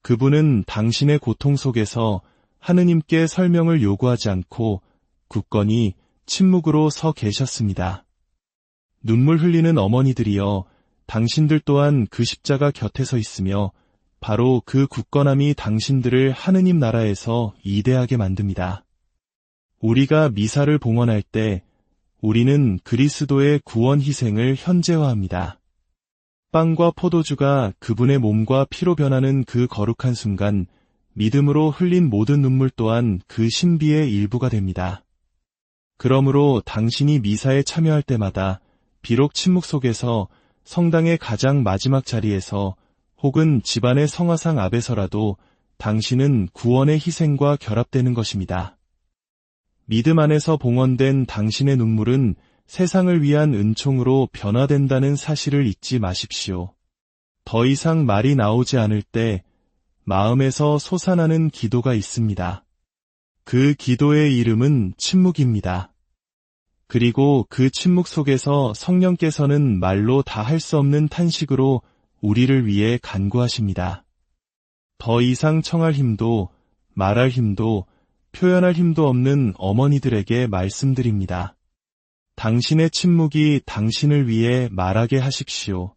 그분은 당신의 고통 속에서 하느님께 설명을 요구하지 않고 굳건히 침묵으로 서 계셨습니다. 눈물 흘리는 어머니들이여, 당신들 또한 그 십자가 곁에 서 있으며 바로 그 굳건함이 당신들을 하느님 나라에서 이대하게 만듭니다. 우리가 미사를 봉헌할 때 우리는 그리스도의 구원 희생을 현재화합니다. 빵과 포도주가 그분의 몸과 피로 변하는 그 거룩한 순간, 믿음으로 흘린 모든 눈물 또한 그 신비의 일부가 됩니다. 그러므로 당신이 미사에 참여할 때마다 비록 침묵 속에서 성당의 가장 마지막 자리에서 혹은 집안의 성화상 앞에서라도 당신은 구원의 희생과 결합되는 것입니다. 믿음 안에서 봉헌된 당신의 눈물은 세상을 위한 은총으로 변화된다는 사실을 잊지 마십시오. 더 이상 말이 나오지 않을 때 마음에서 솟아나는 기도가 있습니다. 그 기도의 이름은 침묵입니다. 그리고 그 침묵 속에서 성령께서는 말로 다 할 수 없는 탄식으로 우리를 위해 간구하십니다. 더 이상 청할 힘도, 말할 힘도, 표현할 힘도 없는 어머니들에게 말씀드립니다. 당신의 침묵이 당신을 위해 말하게 하십시오.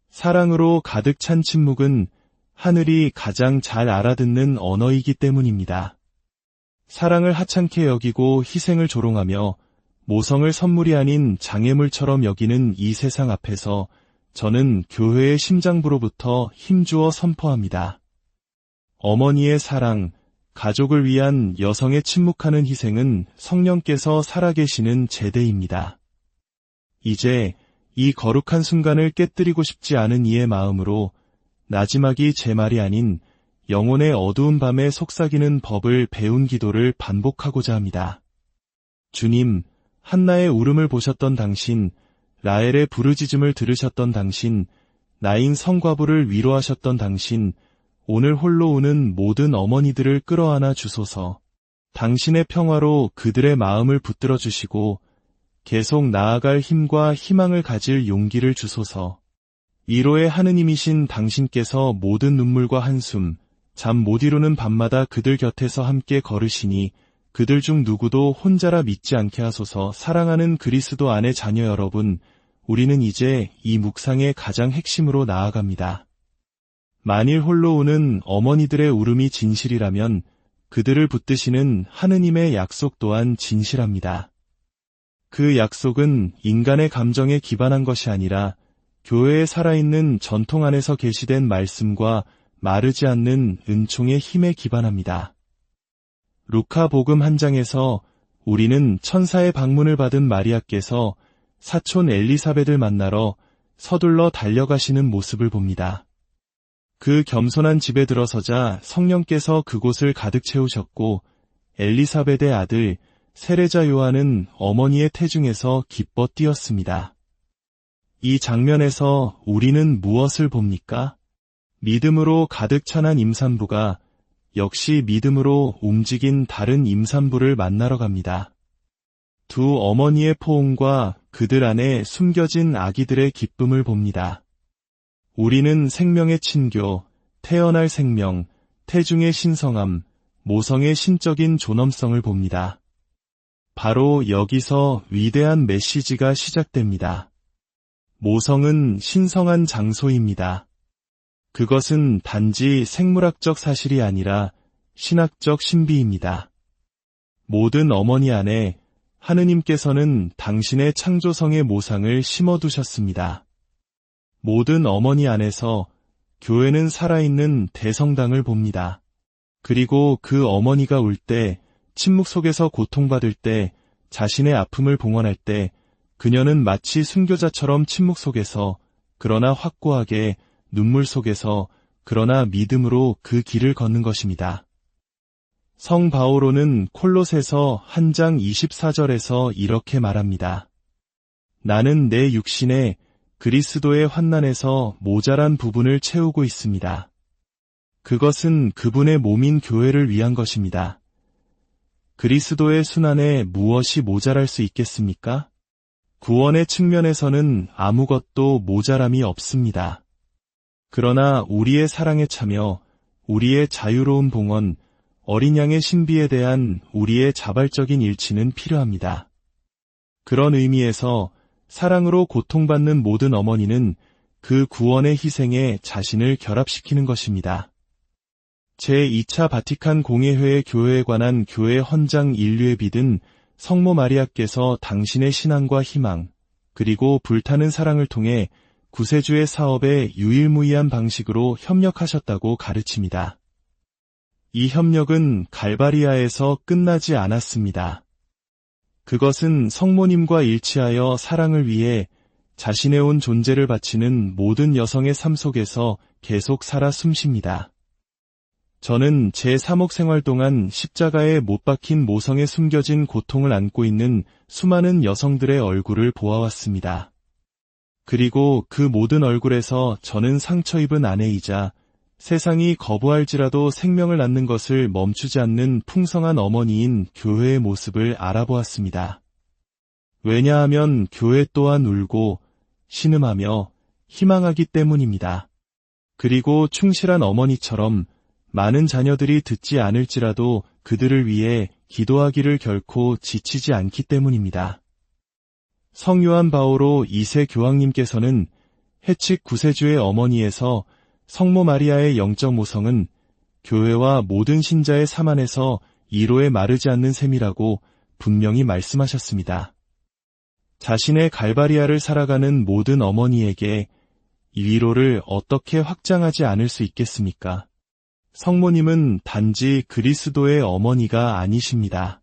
사랑으로 가득 찬 침묵은 하늘이 가장 잘 알아듣는 언어이기 때문입니다. 사랑을 하찮게 여기고 희생을 조롱하며 모성을 선물이 아닌 장애물처럼 여기는 이 세상 앞에서 저는 교회의 심장부로부터 힘주어 선포합니다. 어머니의 사랑, 가족을 위한 여성의 침묵하는 희생은 성령께서 살아계시는 제대입니다. 이제 이 거룩한 순간을 깨뜨리고 싶지 않은 이의 마음으로 나지막이 제 말이 아닌 영혼의 어두운 밤에 속삭이는 법을 배운 기도를 반복하고자 합니다. 주님, 한나의 울음을 보셨던 당신, 라헬의 부르짖음을 들으셨던 당신, 나인 성과부를 위로하셨던 당신, 오늘 홀로 우는 모든 어머니들을 끌어안아 주소서. 당신의 평화로 그들의 마음을 붙들어 주시고 계속 나아갈 힘과 희망을 가질 용기를 주소서. 위로의 하느님이신 당신께서 모든 눈물과 한숨, 잠 못 이루는 밤마다 그들 곁에서 함께 걸으시니 그들 중 누구도 혼자라 믿지 않게 하소서. 사랑하는 그리스도 안의 자녀 여러분, 우리는 이제 이 묵상의 가장 핵심으로 나아갑니다. 만일 홀로 우는 어머니들의 울음이 진실이라면 그들을 붙드시는 하느님의 약속 또한 진실합니다. 그 약속은 인간의 감정에 기반한 것이 아니라 교회에 살아있는 전통 안에서 계시된 말씀과 마르지 않는 은총의 힘에 기반합니다. 루카 복음 한 장에서 우리는 천사의 방문을 받은 마리아께서 사촌 엘리사벳을 만나러 서둘러 달려가시는 모습을 봅니다. 그 겸손한 집에 들어서자 성령께서 그곳을 가득 채우셨고 엘리사벳의 아들 세례자 요한은 어머니의 태중에서 기뻐 뛰었습니다. 이 장면에서 우리는 무엇을 봅니까? 믿음으로 가득 찬한 임산부가 역시 믿음으로 움직인 다른 임산부를 만나러 갑니다. 두 어머니의 포옹과 그들 안에 숨겨진 아기들의 기쁨을 봅니다. 우리는 생명의 친교, 태어날 생명, 태중의 신성함, 모성의 신적인 존엄성을 봅니다. 바로 여기서 위대한 메시지가 시작됩니다. 모성은 신성한 장소입니다. 그것은 단지 생물학적 사실이 아니라 신학적 신비입니다. 모든 어머니 안에 하느님께서는 당신의 창조성의 모상을 심어두셨습니다. 모든 어머니 안에서 교회는 살아있는 대성당을 봅니다. 그리고 그 어머니가 울 때, 침묵 속에서 고통받을 때, 자신의 아픔을 봉헌할 때, 그녀는 마치 순교자처럼 침묵 속에서, 그러나 확고하게 눈물 속에서, 그러나 믿음으로 그 길을 걷는 것입니다. 성 바오로는 콜로새서 한 장 24절에서 이렇게 말합니다. 나는 내 육신에 그리스도의 환난에서 모자란 부분을 채우고 있습니다. 그것은 그분의 몸인 교회를 위한 것입니다. 그리스도의 순환에 무엇이 모자랄 수 있겠습니까? 구원의 측면에서는 아무것도 모자람이 없습니다. 그러나 우리의 사랑에 차며 우리의 자유로운 봉헌, 어린 양의 신비에 대한 우리의 자발적인 일치는 필요합니다. 그런 의미에서 사랑으로 고통받는 모든 어머니는 그 구원의 희생에 자신을 결합시키는 것입니다. 제2차 바티칸 공예회의 교회에 관한 교회 헌장 인류의 빛은 성모 마리아께서 당신의 신앙과 희망, 그리고 불타는 사랑을 통해 구세주의 사업에 유일무이한 방식으로 협력하셨다고 가르칩니다. 이 협력은 갈바리아에서 끝나지 않았습니다. 그것은 성모님과 일치하여 사랑을 위해 자신의 온 존재를 바치는 모든 여성의 삶 속에서 계속 살아 숨쉽니다. 저는 제 3억 생활 동안 십자가에 못 박힌 모성에 숨겨진 고통을 안고 있는 수많은 여성들의 얼굴을 보아왔습니다. 그리고 그 모든 얼굴에서 저는 상처 입은 아내이자 세상이 거부할지라도 생명을 낳는 것을 멈추지 않는 풍성한 어머니인 교회의 모습을 알아보았습니다. 왜냐하면 교회 또한 울고 신음하며 희망하기 때문입니다. 그리고 충실한 어머니처럼 많은 자녀들이 듣지 않을지라도 그들을 위해 기도하기를 결코 지치지 않기 때문입니다. 성요한 바오로 2세 교황님께서는 해칙 구세주의 어머니에서 성모 마리아의 영적 모성은 교회와 모든 신자의 삶 안에서 이로에 마르지 않는 셈이라고 분명히 말씀하셨습니다. 자신의 갈바리아를 살아가는 모든 어머니에게 이 위로를 어떻게 확장하지 않을 수 있겠습니까? 성모님은 단지 그리스도의 어머니가 아니십니다.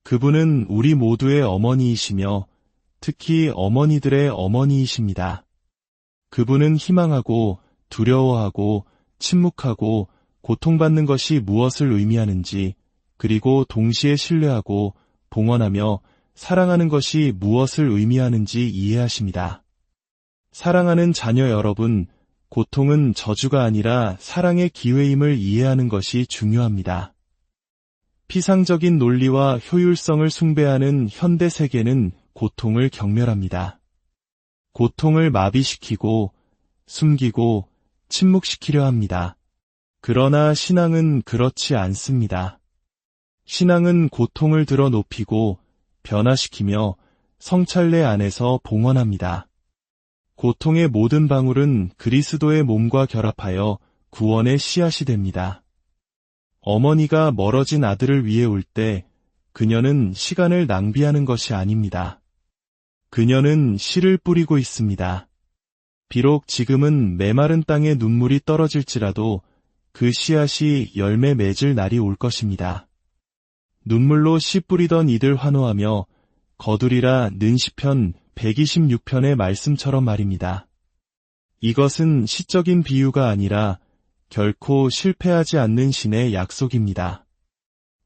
그분은 우리 모두의 어머니이시며 특히 어머니들의 어머니이십니다. 그분은 희망하고 두려워하고 침묵하고 고통받는 것이 무엇을 의미하는지, 그리고 동시에 신뢰하고 봉헌하며 사랑하는 것이 무엇을 의미하는지 이해하십니다. 사랑하는 자녀 여러분, 고통은 저주가 아니라 사랑의 기회임을 이해하는 것이 중요합니다. 피상적인 논리와 효율성을 숭배하는 현대 세계는 고통을 경멸합니다. 고통을 마비시키고 숨기고 침묵시키려 합니다. 그러나 신앙은 그렇지 않습니다. 신앙은 고통을 들어 높이고 변화시키며 성찰례 안에서 봉헌합니다. 고통의 모든 방울은 그리스도의 몸과 결합하여 구원의 씨앗이 됩니다. 어머니가 멀어진 아들을 위해 울 때 그녀는 시간을 낭비하는 것이 아닙니다. 그녀는 씨를 뿌리고 있습니다. 비록 지금은 메마른 땅에 눈물이 떨어질지라도 그 씨앗이 열매 맺을 날이 올 것입니다. 눈물로 씨 뿌리던 이들 환호하며 거두리라 는 시편 126편의 말씀처럼 말입니다. 이것은 시적인 비유가 아니라 결코 실패하지 않는 신의 약속입니다.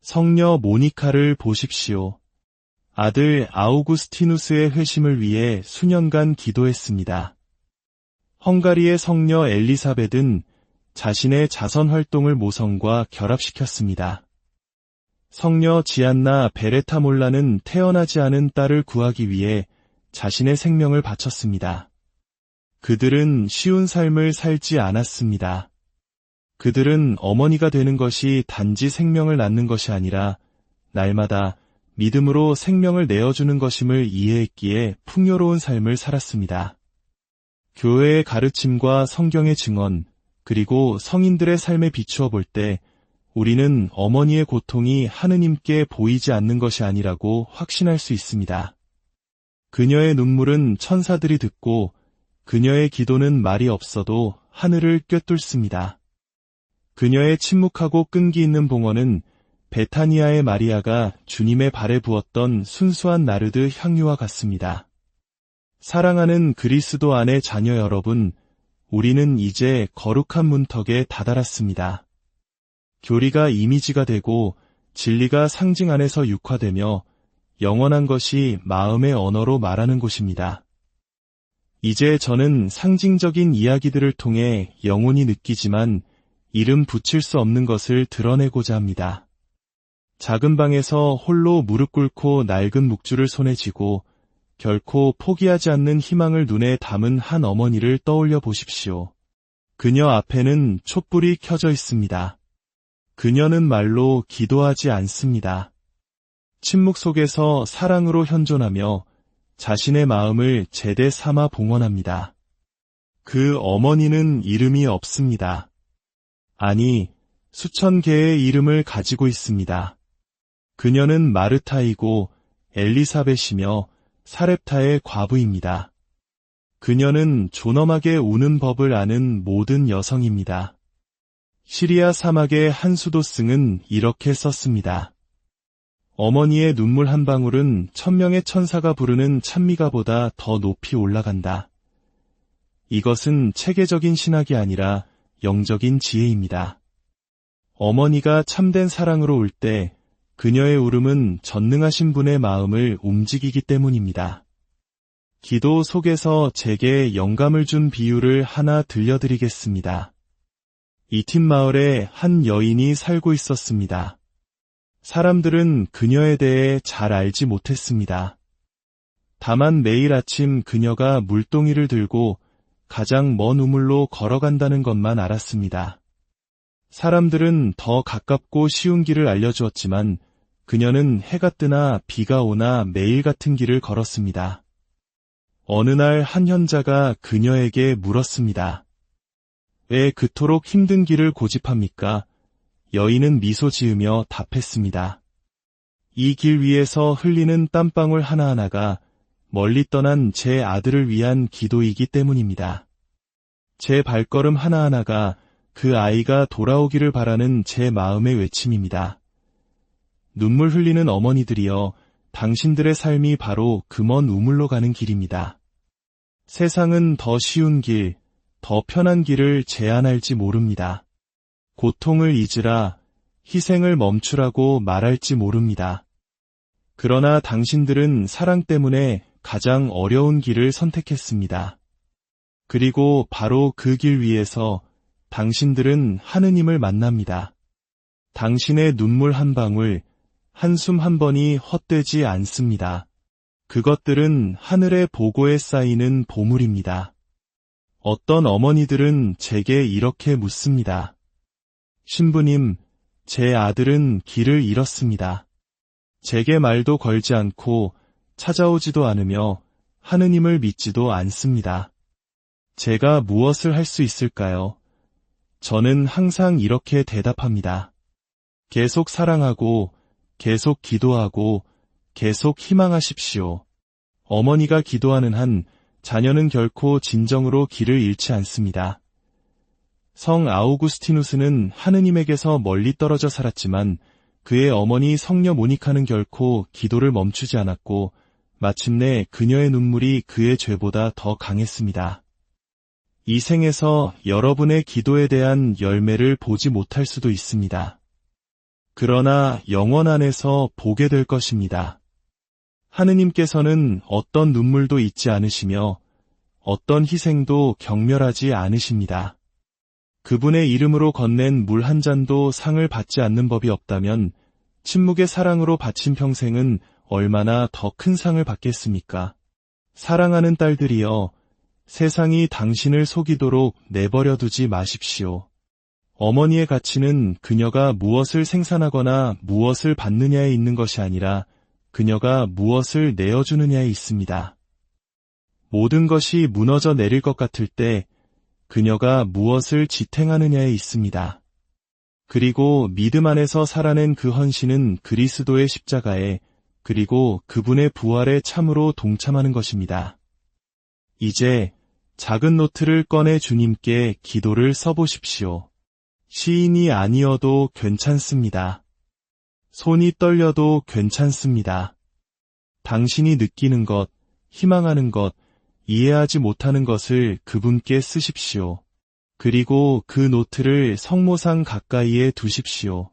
성녀 모니카를 보십시오. 아들 아우구스티누스의 회심을 위해 수년간 기도했습니다. 헝가리의 성녀 엘리사벳은 자신의 자선 활동을 모성과 결합시켰습니다. 성녀 지안나 베레타몰라는 태어나지 않은 딸을 구하기 위해 자신의 생명을 바쳤습니다. 그들은 쉬운 삶을 살지 않았습니다. 그들은 어머니가 되는 것이 단지 생명을 낳는 것이 아니라 날마다 믿음으로 생명을 내어주는 것임을 이해했기에 풍요로운 삶을 살았습니다. 교회의 가르침과 성경의 증언, 그리고 성인들의 삶에 비추어 볼 때 우리는 어머니의 고통이 하느님께 보이지 않는 것이 아니라고 확신할 수 있습니다. 그녀의 눈물은 천사들이 듣고 그녀의 기도는 말이 없어도 하늘을 꿰뚫습니다. 그녀의 침묵하고 끈기 있는 봉헌은 베타니아의 마리아가 주님의 발에 부었던 순수한 나르드 향유와 같습니다. 사랑하는 그리스도 안의 자녀 여러분, 우리는 이제 거룩한 문턱에 다다랐습니다. 교리가 이미지가 되고 진리가 상징 안에서 육화되며 영원한 것이 마음의 언어로 말하는 곳입니다. 이제 저는 상징적인 이야기들을 통해 영혼이 느끼지만 이름 붙일 수 없는 것을 드러내고자 합니다. 작은 방에서 홀로 무릎 꿇고 낡은 묵주를 손에 쥐고 결코 포기하지 않는 희망을 눈에 담은 한 어머니를 떠올려 보십시오. 그녀 앞에는 촛불이 켜져 있습니다. 그녀는 말로 기도하지 않습니다. 침묵 속에서 사랑으로 현존하며 자신의 마음을 제대 삼아 봉헌합니다. 그 어머니는 이름이 없습니다. 아니, 수천 개의 이름을 가지고 있습니다. 그녀는 마르타이고 엘리사벳이며 사렙타의 과부입니다. 그녀는 존엄하게 우는 법을 아는 모든 여성입니다. 시리아 사막의 한 수도승은 이렇게 썼습니다. 어머니의 눈물 한 방울은 1000명의 천사가 부르는 찬미가보다 더 높이 올라간다. 이것은 체계적인 신학이 아니라 영적인 지혜입니다. 어머니가 참된 사랑으로 울 때 그녀의 울음은 전능하신 분의 마음을 움직이기 때문입니다. 기도 속에서 제게 영감을 준 비유를 하나 들려드리겠습니다. 이팀 마을에 한 여인이 살고 있었습니다. 사람들은 그녀에 대해 잘 알지 못했습니다. 다만 매일 아침 그녀가 물동이를 들고 가장 먼 우물로 걸어간다는 것만 알았습니다. 사람들은 더 가깝고 쉬운 길을 알려주었지만 그녀는 해가 뜨나 비가 오나 매일 같은 길을 걸었습니다. 어느 날 한 현자가 그녀에게 물었습니다. 왜 그토록 힘든 길을 고집합니까? 여인은 미소 지으며 답했습니다. 이 길 위에서 흘리는 땀방울 하나하나가 멀리 떠난 제 아들을 위한 기도이기 때문입니다. 제 발걸음 하나하나가 그 아이가 돌아오기를 바라는 제 마음의 외침입니다. 눈물 흘리는 어머니들이여, 당신들의 삶이 바로 그 먼 우물로 가는 길입니다. 세상은 더 쉬운 길, 더 편한 길을 제안할지 모릅니다. 고통을 잊으라, 희생을 멈추라고 말할지 모릅니다. 그러나 당신들은 사랑 때문에 가장 어려운 길을 선택했습니다. 그리고 바로 그 길 위에서 당신들은 하느님을 만납니다. 당신의 눈물 한 방울, 한숨 한 번이 헛되지 않습니다. 그것들은 하늘의 보고에 쌓이는 보물입니다. 어떤 어머니들은 제게 이렇게 묻습니다. 신부님, 제 아들은 길을 잃었습니다. 제게 말도 걸지 않고 찾아오지도 않으며 하느님을 믿지도 않습니다. 제가 무엇을 할 수 있을까요? 저는 항상 이렇게 대답합니다. 계속 사랑하고, 계속 기도하고, 계속 희망하십시오. 어머니가 기도하는 한 자녀는 결코 진정으로 길을 잃지 않습니다. 성 아우구스티누스는 하느님에게서 멀리 떨어져 살았지만 그의 어머니 성녀 모니카는 결코 기도를 멈추지 않았고 마침내 그녀의 눈물이 그의 죄보다 더 강했습니다. 이 생에서 여러분의 기도에 대한 열매를 보지 못할 수도 있습니다. 그러나 영원 안에서 보게 될 것입니다. 하느님께서는 어떤 눈물도 잊지 않으시며 어떤 희생도 경멸하지 않으십니다. 그분의 이름으로 건넨 물 한 잔도 상을 받지 않는 법이 없다면 침묵의 사랑으로 바친 평생은 얼마나 더 큰 상을 받겠습니까? 사랑하는 딸들이여, 세상이 당신을 속이도록 내버려 두지 마십시오. 어머니의 가치는 그녀가 무엇을 생산하거나 무엇을 받느냐에 있는 것이 아니라 그녀가 무엇을 내어주느냐에 있습니다. 모든 것이 무너져 내릴 것 같을 때 그녀가 무엇을 지탱하느냐에 있습니다. 그리고 믿음 안에서 살아낸 그 헌신은 그리스도의 십자가에 그리고 그분의 부활에 참으로 동참하는 것입니다. 이제 작은 노트를 꺼내 주님께 기도를 써보십시오. 시인이 아니어도 괜찮습니다. 손이 떨려도 괜찮습니다. 당신이 느끼는 것, 희망하는 것, 이해하지 못하는 것을 그분께 쓰십시오. 그리고 그 노트를 성모상 가까이에 두십시오.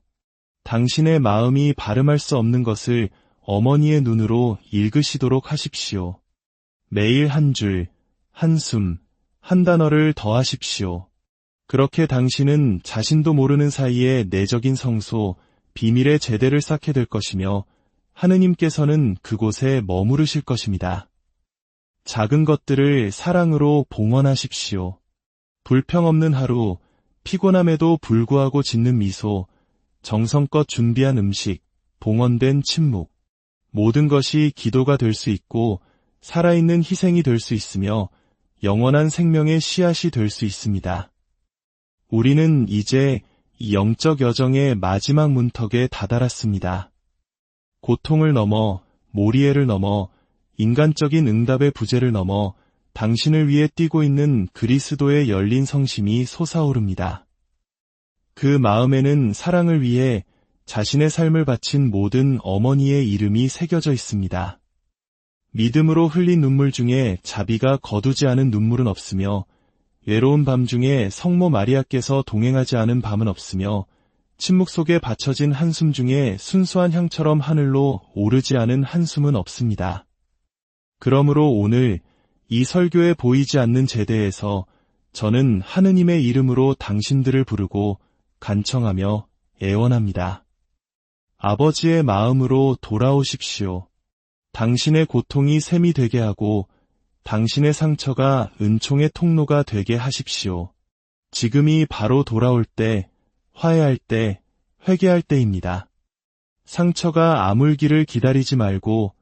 당신의 마음이 발음할 수 없는 것을 어머니의 눈으로 읽으시도록 하십시오. 매일 한 줄, 한숨, 한 단어를 더하십시오. 그렇게 당신은 자신도 모르는 사이에 내적인 성소, 비밀의 제대를 쌓게 될 것이며 하느님께서는 그곳에 머무르실 것입니다. 작은 것들을 사랑으로 봉헌하십시오. 불평 없는 하루, 피곤함에도 불구하고 짓는 미소, 정성껏 준비한 음식, 봉헌된 침묵, 모든 것이 기도가 될 수 있고 살아있는 희생이 될 수 있으며 영원한 생명의 씨앗이 될 수 있습니다. 우리는 이제 이 영적 여정의 마지막 문턱에 다다랐습니다. 고통을 넘어, 모리에를 넘어, 인간적인 응답의 부재를 넘어 당신을 위해 뛰고 있는 그리스도의 열린 성심이 솟아오릅니다. 그 마음에는 사랑을 위해 자신의 삶을 바친 모든 어머니의 이름이 새겨져 있습니다. 믿음으로 흘린 눈물 중에 자비가 거두지 않은 눈물은 없으며 외로운 밤 중에 성모 마리아께서 동행하지 않은 밤은 없으며 침묵 속에 받쳐진 한숨 중에 순수한 향처럼 하늘로 오르지 않은 한숨은 없습니다. 그러므로 오늘 이 설교에 보이지 않는 제대에서 저는 하느님의 이름으로 당신들을 부르고 간청하며 애원합니다. 아버지의 마음으로 돌아오십시오. 당신의 고통이 샘이 되게 하고 당신의 상처가 은총의 통로가 되게 하십시오. 지금이 바로 돌아올 때, 화해할 때, 회개할 때입니다. 상처가 아물기를 기다리지 말고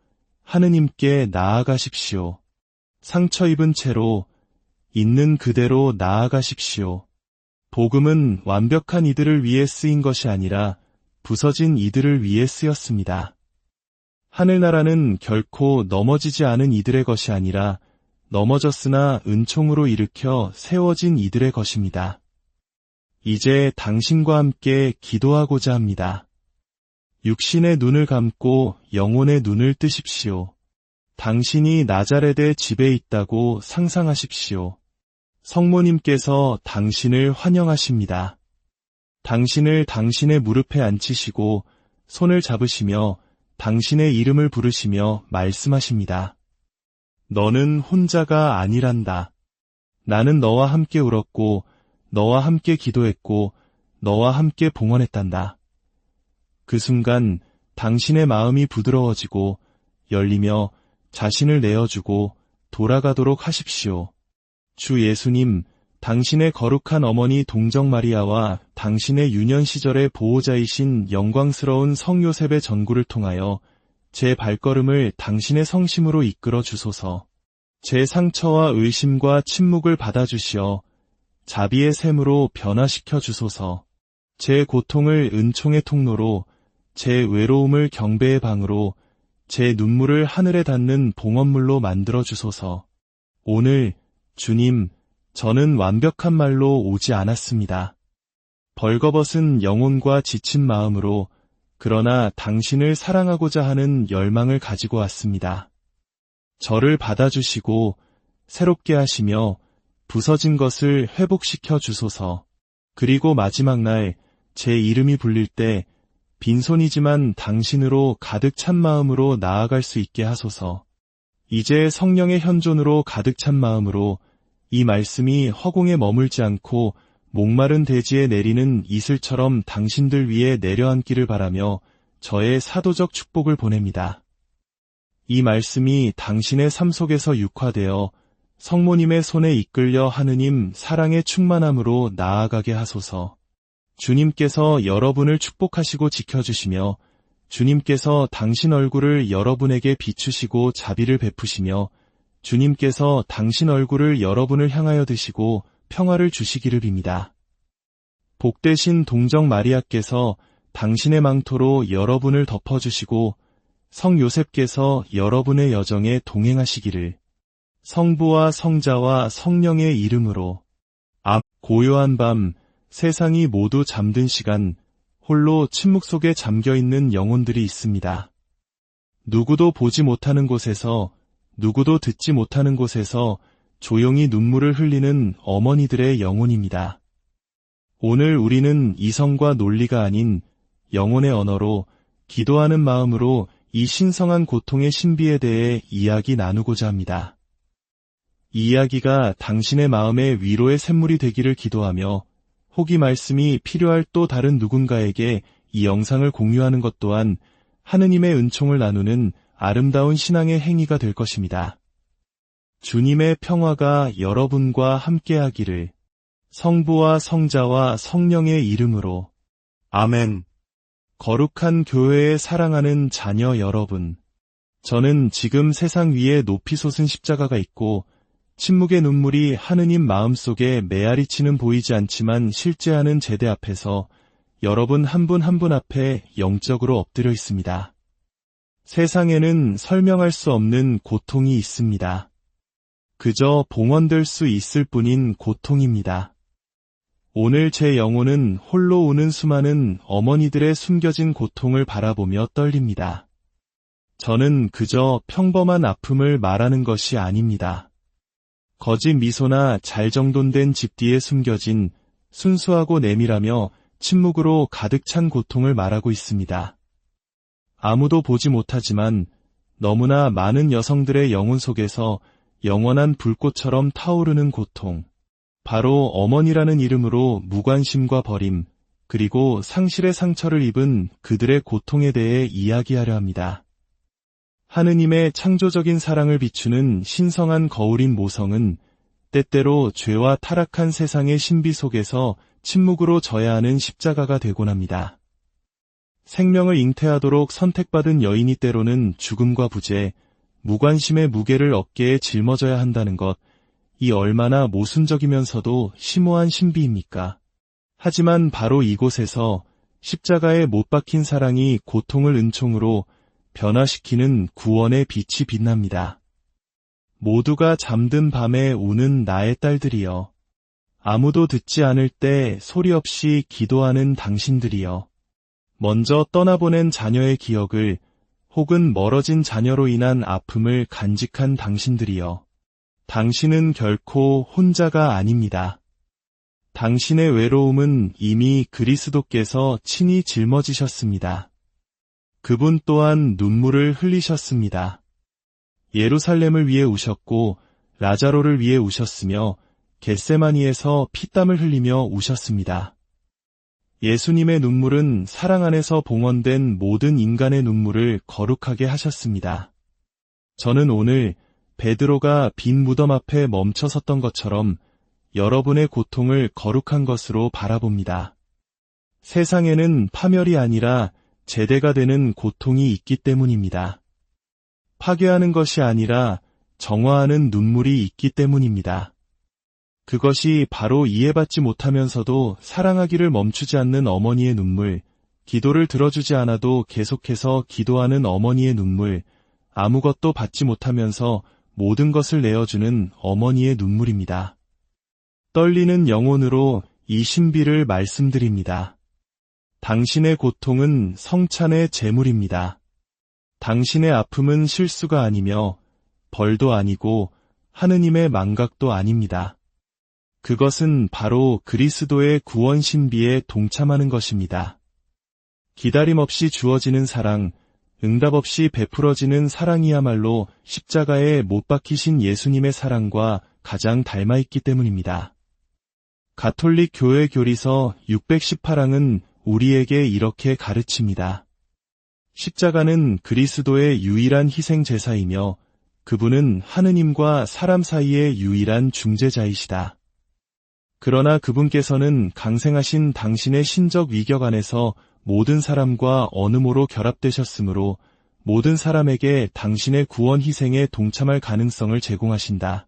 하느님께 나아가십시오. 상처 입은 채로 있는 그대로 나아가십시오. 복음은 완벽한 이들을 위해 쓰인 것이 아니라 부서진 이들을 위해 쓰였습니다. 하늘나라는 결코 넘어지지 않은 이들의 것이 아니라 넘어졌으나 은총으로 일으켜 세워진 이들의 것입니다. 이제 당신과 함께 기도하고자 합니다. 육신의 눈을 감고 영혼의 눈을 뜨십시오. 당신이 나자렛의 집에 있다고 상상하십시오. 성모님께서 당신을 환영하십니다. 당신을 당신의 무릎에 앉히시고 손을 잡으시며 당신의 이름을 부르시며 말씀하십니다. 너는 혼자가 아니란다. 나는 너와 함께 울었고 너와 함께 기도했고 너와 함께 봉헌했단다. 그 순간 당신의 마음이 부드러워지고 열리며 자신을 내어주고 돌아가도록 하십시오. 주 예수님, 당신의 거룩한 어머니 동정 마리아와 당신의 유년 시절의 보호자이신 영광스러운 성 요셉의 전구를 통하여 제 발걸음을 당신의 성심으로 이끌어 주소서. 제 상처와 의심과 침묵을 받아주시어 자비의 샘으로 변화시켜 주소서. 제 고통을 은총의 통로로, 제 외로움을 경배의 방으로, 제 눈물을 하늘에 닿는 봉헌물로 만들어 주소서. 오늘, 주님, 저는 완벽한 말로 오지 않았습니다. 벌거벗은 영혼과 지친 마음으로, 그러나 당신을 사랑하고자 하는 열망을 가지고 왔습니다. 저를 받아주시고 새롭게 하시며 부서진 것을 회복시켜 주소서. 그리고 마지막 날 제 이름이 불릴 때 빈손이지만 당신으로 가득 찬 마음으로 나아갈 수 있게 하소서. 이제 성령의 현존으로 가득 찬 마음으로 이 말씀이 허공에 머물지 않고 목마른 대지에 내리는 이슬처럼 당신들 위에 내려앉기를 바라며 저의 사도적 축복을 보냅니다. 이 말씀이 당신의 삶 속에서 육화되어 성모님의 손에 이끌려 하느님 사랑의 충만함으로 나아가게 하소서. 주님께서 여러분을 축복하시고 지켜주시며 주님께서 당신 얼굴을 여러분에게 비추시고 자비를 베푸시며 주님께서 당신 얼굴을 여러분을 향하여 드시고 평화를 주시기를 빕니다. 복되신 동정 마리아께서 당신의 망토로 여러분을 덮어주시고 성 요셉께서 여러분의 여정에 동행하시기를 성부와 성자와 성령의 이름으로. 고요한 밤, 세상이 모두 잠든 시간, 홀로 침묵 속에 잠겨있는 영혼들이 있습니다. 누구도 보지 못하는 곳에서, 누구도 듣지 못하는 곳에서 조용히 눈물을 흘리는 어머니들의 영혼입니다. 오늘 우리는 이성과 논리가 아닌 영혼의 언어로 기도하는 마음으로 이 신성한 고통의 신비에 대해 이야기 나누고자 합니다. 이 이야기가 당신의 마음의 위로의 샘물이 되기를 기도하며 혹이 말씀이 필요할 또 다른 누군가에게 이 영상을 공유하는 것 또한 하느님의 은총을 나누는 아름다운 신앙의 행위가 될 것입니다. 주님의 평화가 여러분과 함께하기를 성부와 성자와 성령의 이름으로. 아멘. 거룩한 교회에 사랑하는 자녀 여러분, 저는 지금 세상 위에 높이 솟은 십자가가 있고 침묵의 눈물이 하느님 마음속에 메아리치는 보이지 않지만 실제하는 제대 앞에서 여러분 한 분 한 분 앞에 영적으로 엎드려 있습니다. 세상에는 설명할 수 없는 고통이 있습니다. 그저 봉헌될 수 있을 뿐인 고통입니다. 오늘 제 영혼은 홀로 우는 수많은 어머니들의 숨겨진 고통을 바라보며 떨립니다. 저는 그저 평범한 아픔을 말하는 것이 아닙니다. 거짓 미소나 잘 정돈된 집 뒤에 숨겨진 순수하고 내밀하며 침묵으로 가득 찬 고통을 말하고 있습니다. 아무도 보지 못하지만 너무나 많은 여성들의 영혼 속에서 영원한 불꽃처럼 타오르는 고통. 바로 어머니라는 이름으로 무관심과 버림, 그리고 상실의 상처를 입은 그들의 고통에 대해 이야기하려 합니다. 하느님의 창조적인 사랑을 비추는 신성한 거울인 모성은 때때로 죄와 타락한 세상의 신비 속에서 침묵으로 져야 하는 십자가가 되곤 합니다. 생명을 잉태하도록 선택받은 여인이 때로는 죽음과 부재, 무관심의 무게를 어깨에 짊어져야 한다는 것, 이 얼마나 모순적이면서도 심오한 신비입니까? 하지만 바로 이곳에서 십자가에 못 박힌 사랑이 고통을 은총으로 변화시키는 구원의 빛이 빛납니다. 모두가 잠든 밤에 우는 나의 딸들이여. 아무도 듣지 않을 때 소리 없이 기도하는 당신들이여. 먼저 떠나보낸 자녀의 기억을 혹은 멀어진 자녀로 인한 아픔을 간직한 당신들이여. 당신은 결코 혼자가 아닙니다. 당신의 외로움은 이미 그리스도께서 친히 짊어지셨습니다. 그분 또한 눈물을 흘리셨습니다. 예루살렘을 위해 우셨고 라자로를 위해 우셨으며 겟세마니에서 피땀을 흘리며 우셨습니다. 예수님의 눈물은 사랑 안에서 봉헌된 모든 인간의 눈물을 거룩하게 하셨습니다. 저는 오늘 베드로가 빈 무덤 앞에 멈춰 섰던 것처럼 여러분의 고통을 거룩한 것으로 바라봅니다. 세상에는 파멸이 아니라 제대가 되는 고통이 있기 때문입니다. 파괴하는 것이 아니라 정화하는 눈물이 있기 때문입니다. 그것이 바로 이해받지 못하면서도 사랑하기를 멈추지 않는 어머니의 눈물, 기도를 들어주지 않아도 계속해서 기도하는 어머니의 눈물, 아무것도 받지 못하면서 모든 것을 내어주는 어머니의 눈물입니다. 떨리는 영혼으로 이 신비를 말씀드립니다. 당신의 고통은 성찬의 제물입니다. 당신의 아픔은 실수가 아니며 벌도 아니고 하느님의 망각도 아닙니다. 그것은 바로 그리스도의 구원 신비에 동참하는 것입니다. 기다림 없이 주어지는 사랑, 응답 없이 베풀어지는 사랑이야말로 십자가에 못 박히신 예수님의 사랑과 가장 닮아있기 때문입니다. 가톨릭 교회 교리서 618항은 우리에게 이렇게 가르칩니다. 십자가는 그리스도의 유일한 희생 제사이며 그분은 하느님과 사람 사이의 유일한 중재자이시다. 그러나 그분께서는 강생하신 당신의 신적 위격 안에서 모든 사람과 어느 모로 결합되셨으므로 모든 사람에게 당신의 구원 희생에 동참할 가능성을 제공하신다.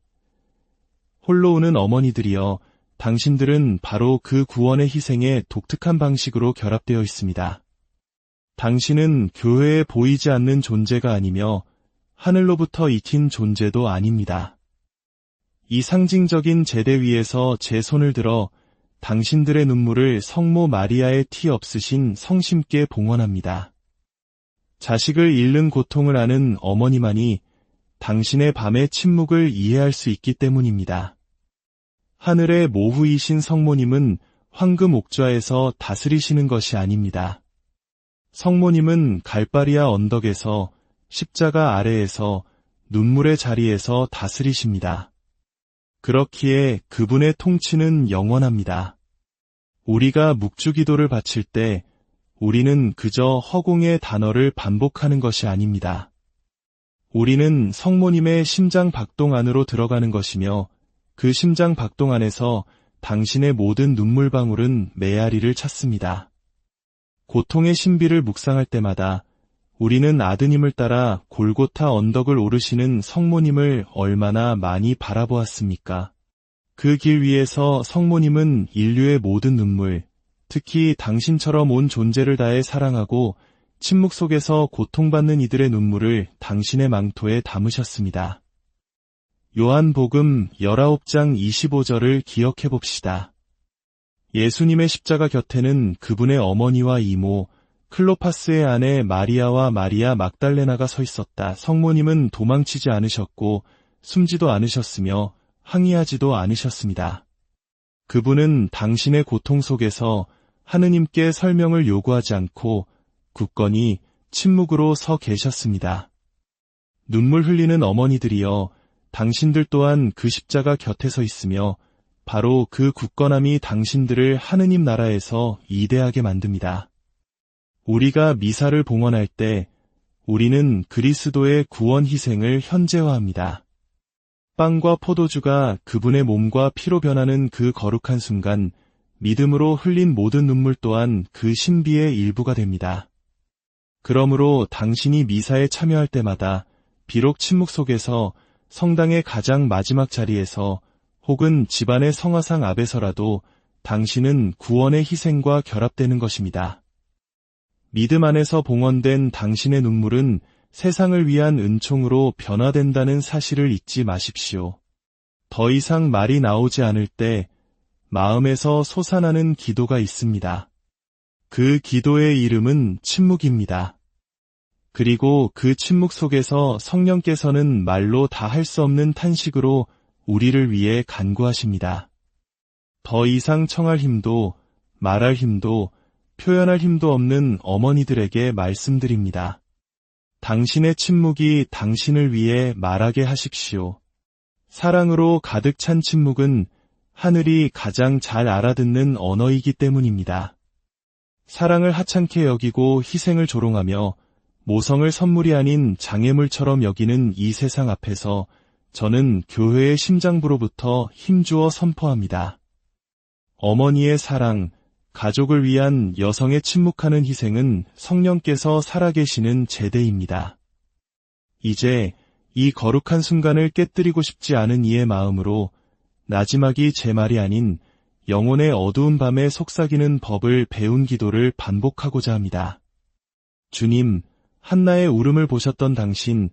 홀로 오는 어머니들이여, 당신들은 바로 그 구원의 희생에 독특한 방식으로 결합되어 있습니다. 당신은 교회에 보이지 않는 존재가 아니며 하늘로부터 익힌 존재도 아닙니다. 이 상징적인 제대 위에서 제 손을 들어 당신들의 눈물을 성모 마리아의 티 없으신 성심께 봉헌합니다. 자식을 잃는 고통을 아는 어머니만이 당신의 밤의 침묵을 이해할 수 있기 때문입니다. 하늘의 모후이신 성모님은 황금 옥좌에서 다스리시는 것이 아닙니다. 성모님은 갈바리아 언덕에서 십자가 아래에서 눈물의 자리에서 다스리십니다. 그렇기에 그분의 통치는 영원합니다. 우리가 묵주기도를 바칠 때 우리는 그저 허공의 단어를 반복하는 것이 아닙니다. 우리는 성모님의 심장 박동 안으로 들어가는 것이며 그 심장 박동 안에서 당신의 모든 눈물방울은 메아리를 찾습니다. 고통의 신비를 묵상할 때마다 우리는 아드님을 따라 골고타 언덕을 오르시는 성모님을 얼마나 많이 바라보았습니까? 그 길 위에서 성모님은 인류의 모든 눈물, 특히 당신처럼 온 존재를 다해 사랑하고 침묵 속에서 고통받는 이들의 눈물을 당신의 망토에 담으셨습니다. 요한복음 19장 25절을 기억해 봅시다. 예수님의 십자가 곁에는 그분의 어머니와 이모, 클로파스의 아내 마리아와 마리아 막달레나가 서 있었다. 성모님은 도망치지 않으셨고 숨지도 않으셨으며 항의하지도 않으셨습니다. 그분은 당신의 고통 속에서 하느님께 설명을 요구하지 않고 굳건히 침묵으로 서 계셨습니다. 눈물 흘리는 어머니들이여, 당신들 또한 그 십자가 곁에 서 있으며 바로 그 굳건함이 당신들을 하느님 나라에서 이대하게 만듭니다. 우리가 미사를 봉헌할 때 우리는 그리스도의 구원 희생을 현재화합니다. 빵과 포도주가 그분의 몸과 피로 변하는 그 거룩한 순간 믿음으로 흘린 모든 눈물 또한 그 신비의 일부가 됩니다. 그러므로 당신이 미사에 참여할 때마다 비록 침묵 속에서 성당의 가장 마지막 자리에서 혹은 집안의 성화상 앞에서라도 당신은 구원의 희생과 결합되는 것입니다. 믿음 안에서 봉헌된 당신의 눈물은 세상을 위한 은총으로 변화된다는 사실을 잊지 마십시오. 더 이상 말이 나오지 않을 때 마음에서 솟아나는 기도가 있습니다. 그 기도의 이름은 침묵입니다. 그리고 그 침묵 속에서 성령께서는 말로 다 할 수 없는 탄식으로 우리를 위해 간구하십니다. 더 이상 청할 힘도 말할 힘도 표현할 힘도 없는 어머니들에게 말씀드립니다. 당신의 침묵이 당신을 위해 말하게 하십시오. 사랑으로 가득 찬 침묵은 하늘이 가장 잘 알아듣는 언어이기 때문입니다. 사랑을 하찮게 여기고 희생을 조롱하며 모성을 선물이 아닌 장애물처럼 여기는 이 세상 앞에서 저는 교회의 심장부로부터 힘주어 선포합니다. 어머니의 사랑, 가족을 위한 여성의 침묵하는 희생은 성령께서 살아계시는 제대입니다. 이제 이 거룩한 순간을 깨뜨리고 싶지 않은 이의 마음으로 나지막이 제 말이 아닌 영혼의 어두운 밤에 속삭이는 법을 배운 기도를 반복하고자 합니다. 주님, 한나의 울음을 보셨던 당신,